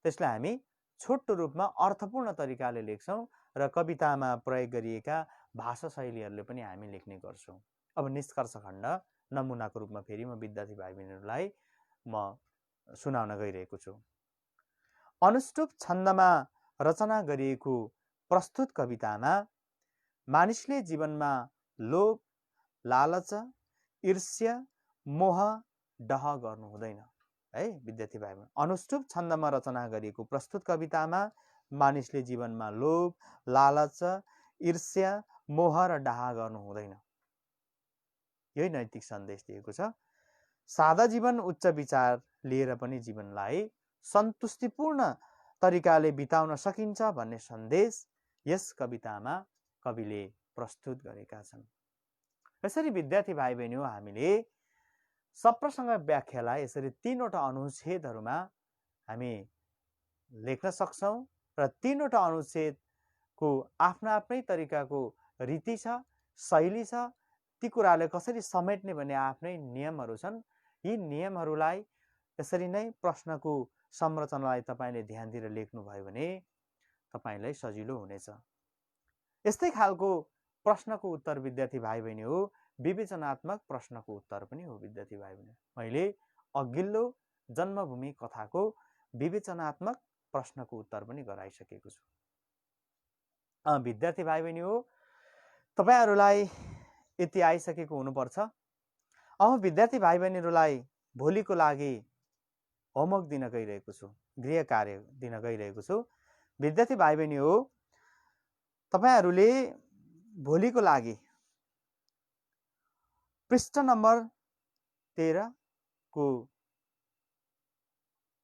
Speaker 3: त्यसलाई हामी छोटो रूपमा अर्थपूर्ण तरिकाले लेख्छौँ र कवितामा प्रयोग गरिएका भाषा शैलीहरूले पनि हामी लेख्ने गर्छौँ। अब निष्कर्ष खण्ड नमुनाको रूपमा फेरि म विद्यार्थी भाइ बहिनीहरूलाई म सुनाउन गइरहेको छु। अनुष्टुप छन्दमा रचना गरिएको प्रस्तुत कवितामा मानिसले जीवनमा लोभ, लालच, ईर्ष्या, मोह, डह गर्नु हुँदैन है विद्यार्थी भाइ बहिनी। अनुष्टुप छन्दमा रचना गरिएको प्रस्तुत कवितामा मानिसले जीवनमा लोभ, लालच, ईर्ष्या, मोह र डाह गर्नु हुँदैन। यही नैतिक सन्देश दिएको छ। सादा जीवन उच्च विचार लिएर पनि जीवनलाई सन्तुष्टिपूर्ण तरिकाले बिताउन सकिन्छ भन्ने सन्देश यस कवितामा कविले प्रस्तुत गरेका छन्। यसरी विद्यार्थी भाइ बहिनी हो, हामीले सप्रसङ्ग व्याख्यालाई यसरी तीनवटा अनुच्छेदहरूमा हामी लेख्न सक्छौँ र तीनवटा अनुच्छेदको आफ्ना आफ्नै तरिकाको रीति छ, शैली छ। ती कुराले कसरी समेट्ने भन्ने आफ्नै नियमहरू छन्। यी नियमहरूलाई यसरी नै प्रश्नको संरचनालाई तपाईँले ध्यान दिएर लेख्नुभयो भने तपाईँलाई सजिलो हुनेछ। यस्तै खालको प्रश्नको उत्तर विद्यार्थी भाइ बहिनी हो, विवेचनात्मक प्रश्नको उत्तर पनि हो विद्यार्थी भाइ बहिनी। मैले अघिल्लो जन्मभूमि कथाको विवेचनात्मक प्रश्नको उत्तर पनि गराइसकेको छु। विद्यार्थी भाइ बहिनी हो, तपाईँहरूलाई यति आइसकेको हुनुपर्छ। अब विद्यार्थी भाइ बहिनीहरूलाई भोलिको लागि होमवर्क दिन गइरहेको छु, गृह कार्य दिन गइरहेको छु। विद्यार्थी भाइ बहिनी हो, तपाईहरूले भोलिको लागि पृष्ठ नम्बर 13 को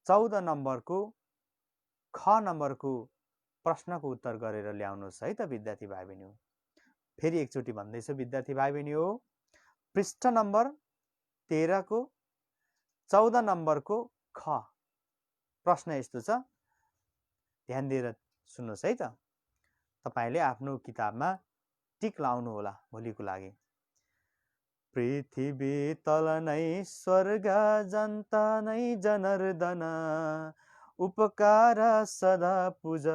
Speaker 3: 14 नम्बरको ख नम्बरको प्रश्नको उत्तर गरेर ल्याउनुहोस् है त विद्यार्थी भाइ बहिनी हो। फेरि एकचोटि भन्दैछु विद्यार्थी भाइ बहिनी हो, पृष्ठ नम्बर 13 को 14 नम्बरको ख प्रश्न यस्तो छ, ध्यान दिएर सुन्नुहोस् है त। तपाईले आफ्नो किताबमा टिक लाउनु होला भोलिको लागि। पृथ्वी तल नै स्वर्ग, जनता नै जनार्दन, उपकार सदा पूज,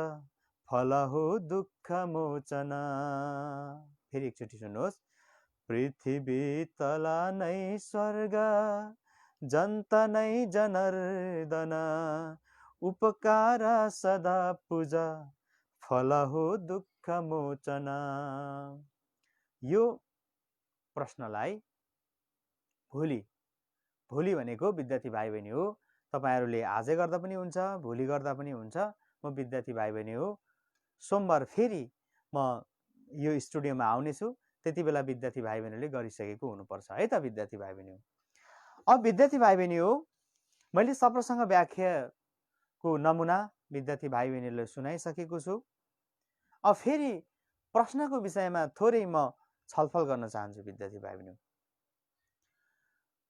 Speaker 3: फल हो दुःख मोचन। फेरि एकचोटि सुन्नुहोस्। पृथ्वी तल नै स्वर्ग, जनता नै जनार्दन, उपकार सदा पूज, फल हो दुःख मोचन। यो प्रश्नलाई भोलि भनेको विद्यार्थी भाइ बहिनी हो, तपाईहरूले आजै गर्दा पनि हुन्छ, भोलि गर्दा पनि हुन्छ। म विद्यार्थी भाइ बहिनी हो, सोमबार फेरि म यो स्टुडियोमा आउनेछु, त्यति बेला विद्यार्थी भाइ बहिनीले गरिसकेको हुनुपर्छ है त विद्यार्थी भाइ बहिनी हो। अब विद्यार्थी भाइ बहिनी हो, मैले सप्रसङ्ग व्याख्याको नमुना विद्यार्थी भाइ बहिनीलाई सुनाइसकेको छु। अब फेरि प्रश्नको विषयमा थोरै म छलफल गर्न चाहन्छु विद्यार्थी भाइ बहिनी।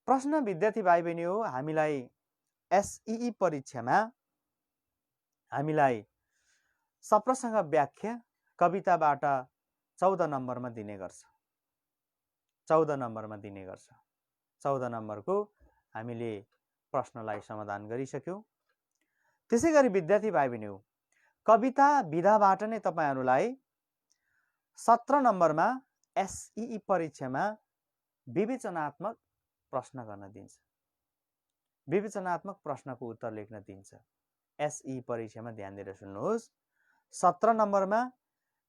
Speaker 3: प्रश्न विद्यार्थी भाइ बहिनी हो, हामीलाई एसईई परीक्षामा हामीलाई सप्रसङ्ग व्याख्या कविताबाट 14 नम्बरमा दिने गर्छ। 14 नम्बरमा दिने गर्छ। 14 नम्बरको हामीले प्रश्नलाई समाधान गरिसक्यौँ। त्यसै गरी विद्यार्थी भाइ बहिनी, कविता विधाबाट नै तपाईहरूलाई 17 नम्बरमा एसई परीक्षामा विवेचनात्मक प्रश्न गर्न दिन्छ। विवेचनात्मक प्रश्नको उत्तर लेख्न दिन्छ। एसई परीक्षामा ध्यान दिएर सुन्नुहोस्। 17 नम्बरमा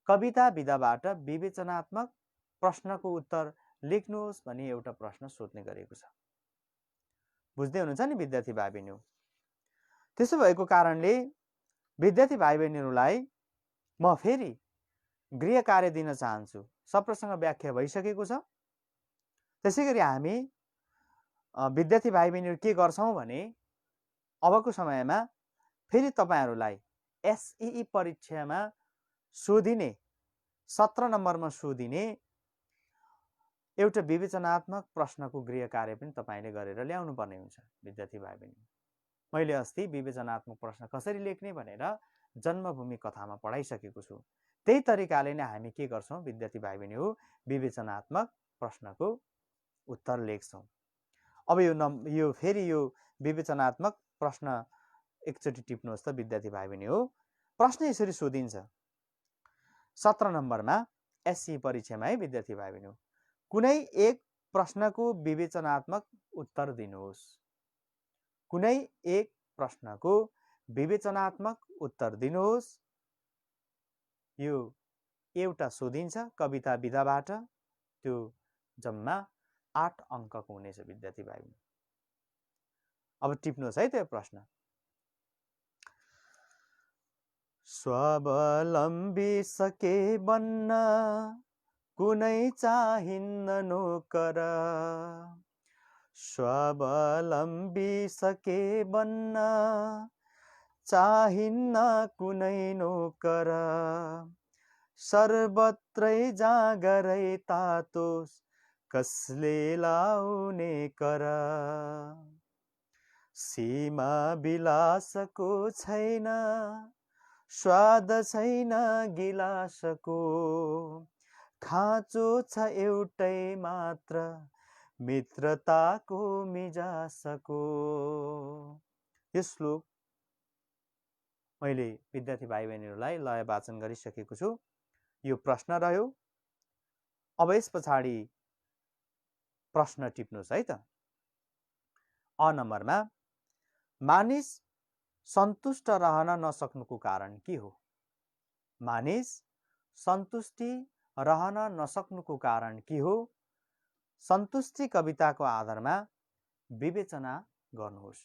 Speaker 3: कविता विधाबाट विवेचनात्मक प्रश्नको उत्तर लेख्नुहोस् भनी एउटा प्रश्न सोध्ने गरेको छ। बुझ्दै हुनुहुन्छ नि विद्यार्थी भाइ बहिनी? त्यसो भएको कारणले विद्यार्थी भाइ बहिनीहरूलाई म फेरि गृह कार्य दिन चाहन्छु। सप्रसँग व्याख्या भइसकेको छ। त्यसै गरी हामी विद्यार्थी भाइ बहिनीहरू के गर्छौँ भने अबको समयमा फेरि तपाईँहरूलाई एसई परीक्षामा सोधिने 17 नम्बरमा सोधिने एउटा विवेचनात्मक प्रश्नको गृह कार्य पनि तपाईँले गरेर ल्याउनु पर्ने हुन्छ विद्यार्थी भाइ बहिनी। मैले अस्ति विवेचनात्मक प्रश्न कसरी लेख्ने भनेर जन्मभूमि कथामा पढाइसकेको छु। त्यही तरिकाले नै हामी के गर्छौँ विद्यार्थी भाइ बहिनी हो, विवेचनात्मक प्रश्नको उत्तर लेख्छौँ। अब यो फेरि यो विवेचनात्मक प्रश्न एकचोटि टिप्नुहोस् त विद्यार्थी भाइ बहिनी हो। प्रश्न यसरी सोधिन्छ 17 नम्बरमा एसई परीक्षामा है विद्यार्थी भाइ बहिनी, कुनै एक प्रश्नको विवेचनात्मक उत्तर दिनुहोस्। कुनै एक प्रश्नको विवेचनात्मक उत्तर दिनुहोस्। यो एउटा सोधिन्छ कविता विधाबाट। त्यो जम्मा 8 अङ्कको हुनेछ विद्यार्थी भाइ बहिनी। अब टिप्नुहोस् है त्यो प्रश्न। स्वावलम्बी सके बन्न कुनै चाहिन्न नोकर। स्वावलम्बी सके बन्न चाहिन्न कुनै नोकर। सर्वत्रै जागरै तातोस् कसले लाउने कर। सीमा विलासको छैन स्वाद छैन गिलासको। खाँचो छ एउटै मात्र मित्रताको मिजासको। यो श्लोक मैले विद्यार्थी भाइ बहिनीहरूलाई लय वाचन गरिसकेको छु। यो प्रश्न रह्यो। अब यस पछाडि प्रश्न टिप्नुहोस् है त। अ नम्बरमा मानिस सन्तुष्ट रहन नसक्नुको कारण के हो? मानिस सन्तुष्टि रहन नसक्नुको कारण के हो? सन्तुष्टि कविताको आधारमा विवेचना गर्नुहोस्।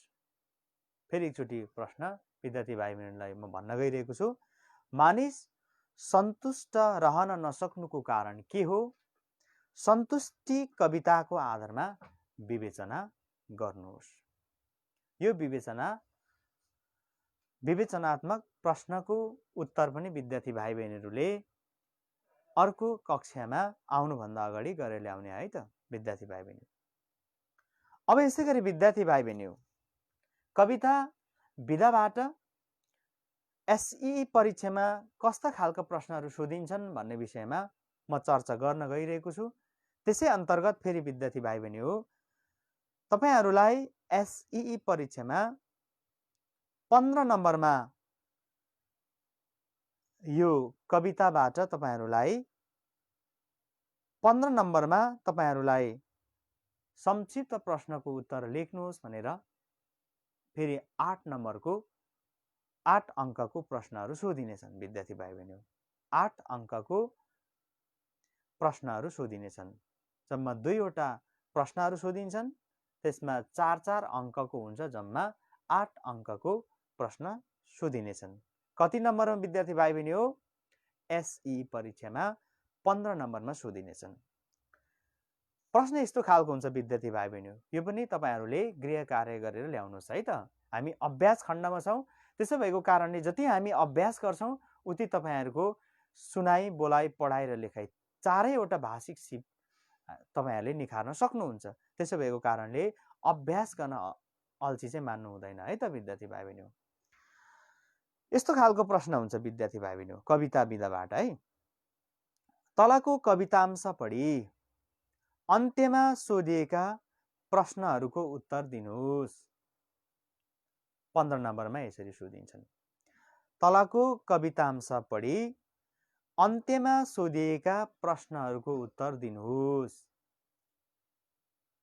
Speaker 3: फेरि एकचोटि प्रश्न विद्यार्थी भाइ बहिनीलाई म भन्न गइरहेको छु। मानिस सन्तुष्ट रहन नसक्नुको कारण के हो? सन्तुष्टि कविताको आधारमा विवेचना गर्नुहोस्। यो विवेचनात्मक प्रश्नको उत्तर पनि विद्यार्थी भाइ बहिनीहरूले अर्को कक्षामा आउनुभन्दा अगाडि गरेर ल्याउने है त विद्यार्थी भाइ बहिनी। अब यसै गरी विद्यार्थी भाइ बहिनी, कविता विधाबाट एसई परीक्षामा कस्ता खालका प्रश्नहरू सोधिन्छन् भन्ने विषयमा म चर्चा गर्न गइरहेको छु। त्यसै अन्तर्गत फेरि विद्यार्थी भाइ बहिनी हो, तपाईहरूलाई एसई परीक्षामा 15 नम्बरमा यो कविताबाट तपाईहरूलाई 15 नम्बरमा तपाईहरूलाई संक्षिप्त प्रश्नको उत्तर लेख्नुहोस् भनेर फेरि 8 नम्बरको 8 अङ्कको प्रश्नहरू सोधिनेछन् विद्यार्थी भाइ बहिनी। 8 अङ्कको प्रश्नहरू सोधिनेछन्। जम्मा 2 वटा प्रश्नहरू सोधिन्छन्। त्यसमा 4-4 अङ्कको हुन्छ। जम्मा 8 अङ्कको प्रश्न सोधिनेछन्। कति नम्बरमा विद्यार्थी भाइ बहिनी हो? एसई परीक्षामा 15 नम्बरमा सोधिनेछन्। प्रश्न यस्तो खालको हुन्छ विद्यार्थी भाइ बहिनी, यो पनि तपाईहरूले गृह कार्य गरेर ल्याउनुहोस् है त। हामी अभ्यास खण्डमा छौँ। त्यसो भएको कारणले जति हामी अभ्यास गर्छौँ उति तपाईँहरूको सुनाइ, बोलाइ, पढाइ र लेखाइ चारैवटा भाषिक सिप तपाईँहरूले निखार्न सक्नुहुन्छ। त्यसो भएको कारणले अभ्यास गर्न अल्छी चाहिँ मान्नु हुँदैन है त विद्यार्थी भाइ बहिनी। यस्तो खालको प्रश्न हुन्छ विद्यार्थी भाइ बहिनी कविता विधाबाट है। तलको कवितांश पढी अन्त्यमा सोधिएका प्रश्नहरूको उत्तर दिनुहोस्। 15 नम्बरमा यसरी सोधिन्छन्। तलको कवितांश पढी अन्त्यमा सोधिएका प्रश्नहरूको उत्तर दिनुहोस्।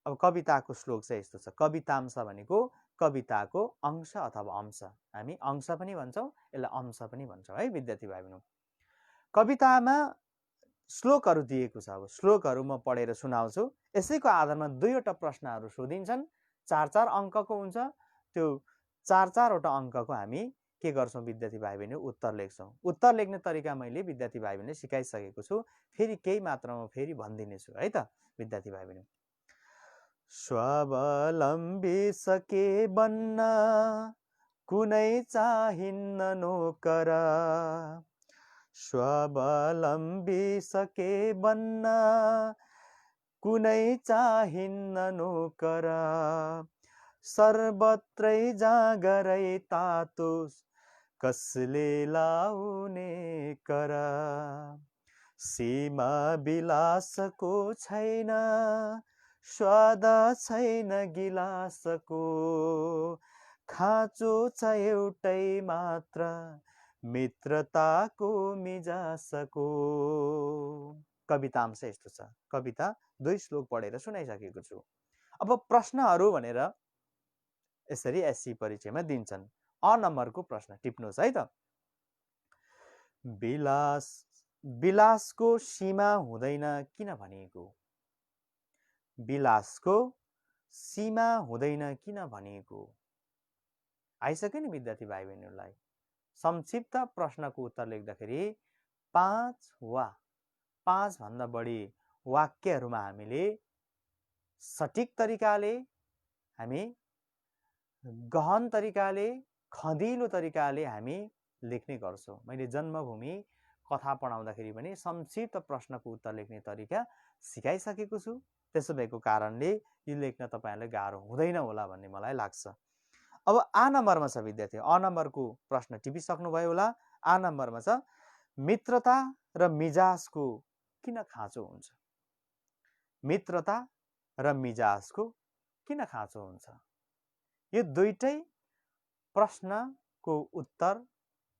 Speaker 3: अब कविताको श्लोक चाहिँ यस्तो छ। कवितांश भनेको कविताको अंश अथवा अंश, हामी अंश पनि भन्छौँ, यसलाई अंश पनि भन्छौँ है विद्यार्थी भाइ बहिनी। कवितामा श्लोकहरू दिएको छ। अब श्लोकहरू म पढेर सुनाउँछु। यसैको आधारमा दुईवटा प्रश्नहरू सोधिन्छन्। 4-4 अङ्कको हुन्छ। त्यो 4-4 वटा अङ्कको हामी के गर्छौँ विद्यार्थी भाइ बहिनी उत्तर लेख्छौँ। उत्तर लेख्ने तरिका मैले विद्यार्थी भाइ बहिनी सिकाइसकेको छु। फेरि केही मात्रामा फेरि भनिदिनेछु है त विद्यार्थी भाइ बहिनी। स्वावलम्बी सके बन्न कुनै चाहिन्न नोकर, स्वावलम्बी सके बन्न कुनै चाहिन्न नोकर, सर्वत्रै जागरै तातोस् कसले लाउने कर, सीमा विलासको छैन स्वाद छैन गिलासको, खाँचो छ एउटै मात्र मित्रताको मिजासको। कवितांश यस्तो छ। कविता 2 श्लोक पढेर सुनाइसकेको छु। अब प्रश्नहरू भनेर यसरी एससी परिचयमा दिन्छन्। अ नम्बरको प्रश्न टिप्नुहोस् है त। विलासको सीमा हुँदैन किन भनिएको? विलासको सीमा हुँदैन किन भनिएको? आइसक्यो नि विद्यार्थी भाइ बहिनीहरूलाई। संक्षिप्त प्रश्नको उत्तर लेख्दाखेरि 5 वा 5 भन्दा बढी वाक्यहरूमा हामीले सठिक तरिकाले, हामी गहन तरिकाले, खँदिलो तरिकाले हामी लेख्ने गर्छौँ। मैले जन्मभूमि कथा पढाउँदाखेरि पनि संक्षिप्त प्रश्नको उत्तर लेख्ने तरिका सिकाइसकेको छु। त्यसो भएको कारणले यो लेख्न तपाईँहरूलाई गाह्रो हुँदैन होला भन्ने मलाई लाग्छ। अब आ नम्बरमा छ विद्यार्थी। अ नम्बरको प्रश्न टिपिसक्नुभयो होला। आ नम्बरमा छ मित्रता र मिजाजको किन खाँचो हुन्छ? मित्रता र मिजाजको किन खाँचो हुन्छ? यो दुईटै प्रश्नको उत्तर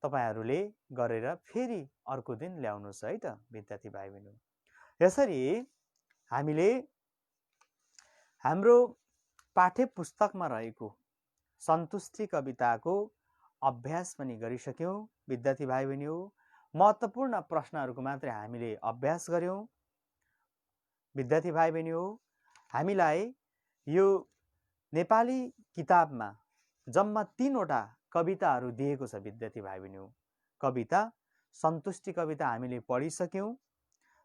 Speaker 3: तपाईहरूले गरेर फेरि अर्को दिन ल्याउनुहोस् है त विद्यार्थी भाइ बहिनी। यसरी हामीले हाम्रो पाठ्य पुस्तकमा रहेको सन्तुष्टि कविताको अभ्यास पनि गरिसक्यौँ विद्यार्थी भाइ बहिनी हो। महत्त्वपूर्ण प्रश्नहरूको मात्रै हामीले अभ्यास गर्यौँ विद्यार्थी भाइ बहिनी हो। हामीलाई यो नेपाली किताबमा जम्मा 3 वटा कविताहरू दिएको छ विद्यार्थी भाइ बहिनी हो। कविता सन्तुष्टि कविता हामीले पढिसक्यौँ।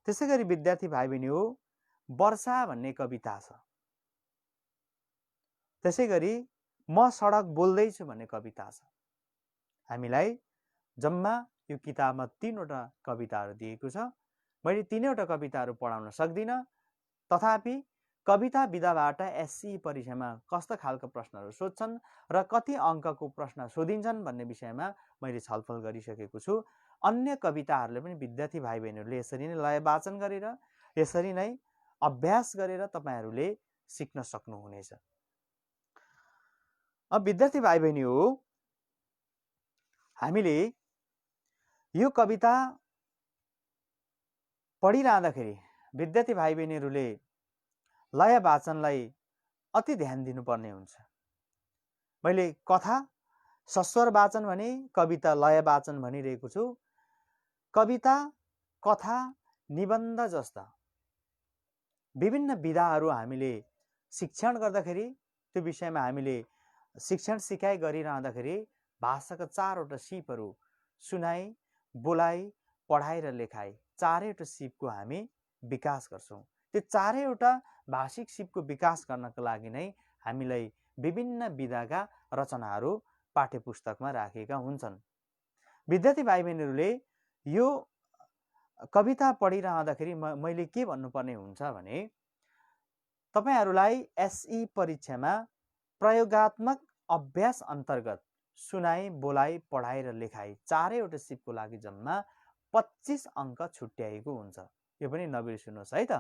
Speaker 3: त्यसैगरी विद्यार्थी भाइ बहिनी हो वर्षा भन्ने कविता छ। त्यसैगरी म सडक बोल्दैछु भन्ने कविता छ। हामीलाई जम्मा यो किताबमा 3 वटा कविताहरू दिएको छ। मैले 3 वटा कविताहरू पढाउन सक्दिनँ, तथापि कविता विधाबाट एससी परीक्षामा कस्ता खालका प्रश्नहरू सोध्छन् र कति अङ्कको प्रश्न सोधिन्छन् भन्ने विषयमा मैले छलफल गरिसकेको छु। अन्य कविताहरूले पनि विद्यार्थी भाइ बहिनीहरूले यसरी नै लय वाचन गरेर, यसरी नै अभ्यास गरेर तपाईहरूले सिक्न सक्नुहुनेछ। अब विद्यार्थी भाइ बहिनी हो हामीले यो कविता पढिरहँदाखेरि विद्यार्थी भाइ बहिनीहरूले लय वाचनलाई अति ध्यान दिनुपर्ने हुन्छ। मैले कथा सस्वर वाचन भने, कविता लय वाचन भनिरहेको छु। कविता, कथा, निबन्ध जस्ता विभिन्न विधाहरू हामीले शिक्षण गर्दाखेरि, त्यो विषयमा हामीले शिक्षण सिकाइ गरिरहँदाखेरि भाषाका 4 वटा सिपहरू सुनाइ, बोलाइ, पढाइ र लेखाइ 4 वटा सिपको हामी विकास गर्छौँ। त्यो 4 वटा भाषिक सिपको विकास गर्नको लागि नै हामीलाई विभिन्न विधाका रचनाहरू पाठ्य पुस्तकमा राखेका हुन्छन्। विद्यार्थी भाइ बहिनीहरूले यो कविता पढिरहँदाखेरि मैले के भन्नुपर्ने हुन्छ भने, तपाईहरूलाई एसई परीक्षामा प्रयोगात्मक अभ्यास अन्तर्गत सुनाई, बोलाइ, पढाइ र लेखाइ चारैवटा सिपको लागि जम्मा 25 अङ्क छुट्याएको हुन्छ। यो पनि नबिर्सिनुहोस् है त।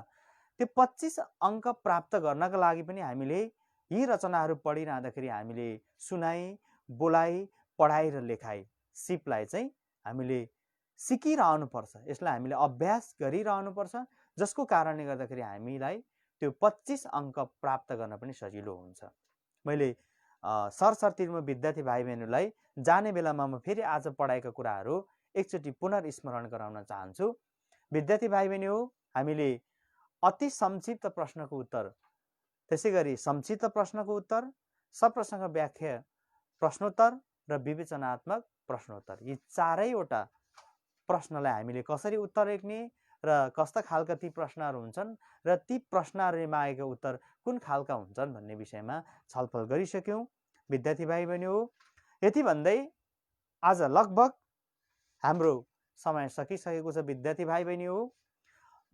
Speaker 3: त्यो 25 अङ्क प्राप्त गर्नका लागि पनि हामीले यी रचनाहरू पढिरहँदाखेरि हामीले सुनाइ, बोलाइ, पढाइ र लेखाइ सिपलाई चाहिँ हामीले सिकिरहनुपर्छ। यसलाई हामीले अभ्यास गरिरहनुपर्छ, जसको कारणले गर्दाखेरि हामीलाई त्यो 25 अङ्क प्राप्त गर्न पनि सजिलो हुन्छ। मैले सरसर्तीमा विद्यार्थी भाइ बहिनीहरूलाई जाने बेलामा म फेरि आज पढाएका कुराहरू एकचोटि पुनर्स्मरण गराउन चाहन्छु। विद्यार्थी भाइ बहिनी हो, हामीले अति संक्षिप्त प्रश्नको उत्तर, त्यसै गरी संक्षिप्त प्रश्नको उत्तर, सप्रश्नका व्याख्या प्रश्नोत्तर र विवेचनात्मक प्रश्नोत्तर, यी चारैवटा प्रश्नलाई हामीले कसरी उत्तर लेख्ने र कस्ता खालका ती प्रश्नहरू हुन्छन् र ती प्रश्नहरूले मागेका उत्तर कुन खालका हुन्छन् भन्ने विषयमा छलफल गरिसक्यौँ। विद्यार्थी भाइ बहिनी हो, यति भन्दै आज लगभग हाम्रो समय सकिसकेको छ। विद्यार्थी भाइ बहिनी हो,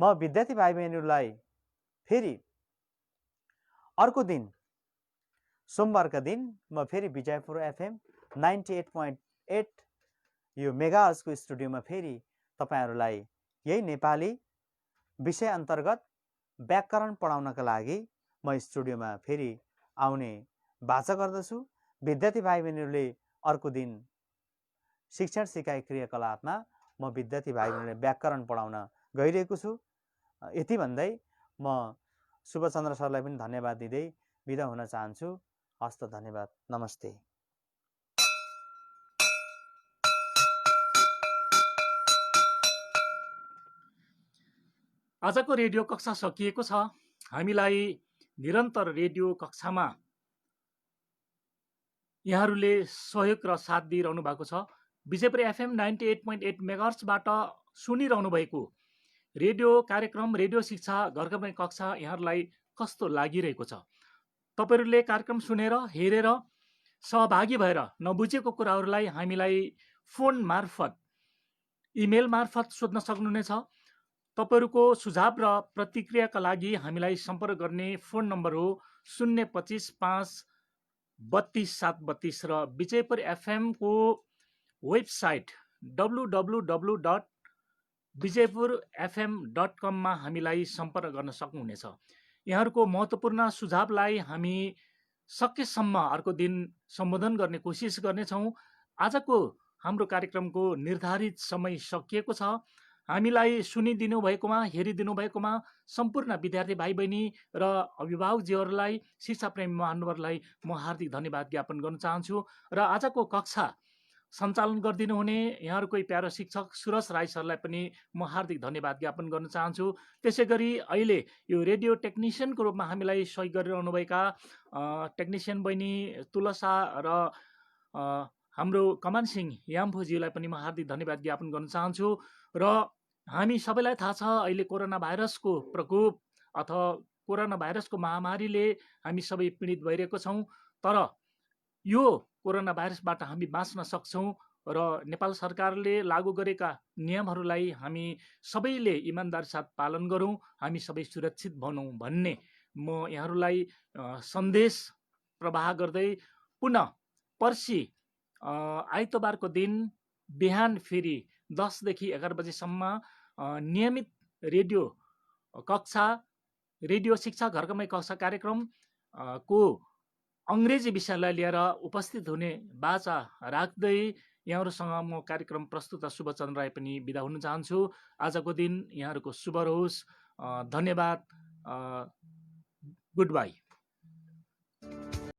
Speaker 3: म विद्यार्थी भाइ बहिनीहरूलाई फेरि अर्को दिन सोमबारका दिन म फेरि विजयपुर एफएम 98.8 यो मेगाहर्जको स्टुडियोमा फेरि तपाईहरूलाई यही नेपाली विषय अन्तर्गत व्याकरण पढाउनका लागि म स्टुडियोमा फेरि आउने बाचा गर्दछु। विद्यार्थी भाइ बहिनीहरूले अर्को दिन शिक्षण सिकाइ क्रियाकलापमा म विद्यार्थी भाइ बहिनीहरूले व्याकरण पढाउन गइरहेको छु। यति भन्दै म शुभचन्द्र सरलाई पनि धन्यवाद दिँदै बिदा हुन चाहन्छु। हस्त, धन्यवाद, नमस्ते।
Speaker 2: आजको रेडियो कक्षा सकिएको छ। हामीलाई निरन्तर रेडियो कक्षामा यहाँहरूले सहयोग र साथ दिइरहनु भएको छ। विजयपुर एफएम 98.8 मेगाहर्जबाट सुनिरहनु भएको रेडियो कार्यक्रम रेडियो शिक्षा घरघरमै कक्षा यहाँहरूलाई कस्तो लागिरहेको छ? तपाईहरूले कार्यक्रम सुनेर, हेरेर, सहभागी भएर नबुझेको कुराहरूलाई हामीलाई फोन मार्फत, इमेल मार्फत सोध्न सक्नुहुनेछ। तपाईहरूको सुझाव र प्रतिक्रियाका लागि हामीलाई सम्पर्क गर्ने फोन नम्बर हो 025 5 32 732 र विजयपुर एफएमको वेबसाइट www.vijaypurfm.com मा हामीलाई सम्पर्क गर्न सक्नुहुनेछ। यहाँहरूको महत्त्वपूर्ण सुझावलाई हामी सकेसम्म अर्को दिन सम्बोधन गर्ने कोसिस गर्नेछौँ। आजको हाम्रो कार्यक्रमको निर्धारित समय सकिएको छ। हामीलाई सुनिदिनु भएकोमा, हेरिदिनु भएकोमा सम्पूर्ण विद्यार्थी भाइ बहिनी र अभिभावकजीहरूलाई, शिक्षा प्रेमी महानुभावहरूलाई म हार्दिक धन्यवाद ज्ञापन गर्न चाहन्छु। र आजको कक्षा सञ्चालन गरिदिनु हुने यहाँहरूकै प्यारो शिक्षक सुरज राई सरलाई पनि म हार्दिक धन्यवाद ज्ञापन गर्न चाहन्छु। त्यसै गरी अहिले यो रेडियो टेक्निसियनको रूपमा हामीलाई सहयोग गरिरहनुभएका टेक्निसियन बहिनी तुलसा र हाम्रो कमान सिंह याम्फोजीलाई पनि म हार्दिक धन्यवाद ज्ञापन गर्न चाहन्छु। र हामी सबैलाई थाहा छ अहिले कोरोना भाइरसको प्रकोप अथवा कोरोना भाइरसको महामारीले हामी सबै पीडित भइरहेको छौँ। तर यो कोरोना भाइरसबाट हामी बाँच्न सक्छौँ र नेपाल सरकारले लागू गरेका नियमहरूलाई हामी सबैले इमान्दार साथ पालन गरौँ, हामी सबै सुरक्षित बनौँ भन्ने म यहाँहरूलाई सन्देश प्रवाह गर्दै पुनः पर्सि आइतबारको दिन बिहान फेरि 10 देखि 11 बजेसम्म नियमित रेडियो कक्षा रेडियो शिक्षा घरघरमै कक्षा कार्यक्रम को अङ्ग्रेजी विषयलाई लिएर उपस्थित हुने बाचा राख्दै यहाँहरूसँग म कार्यक्रम प्रस्तुता शुभचन्द्र राई पनि बिदा हुन चाहन्छु। आजको दिन यहाँहरूको शुभ रहोस्। धन्यवाद। Good by.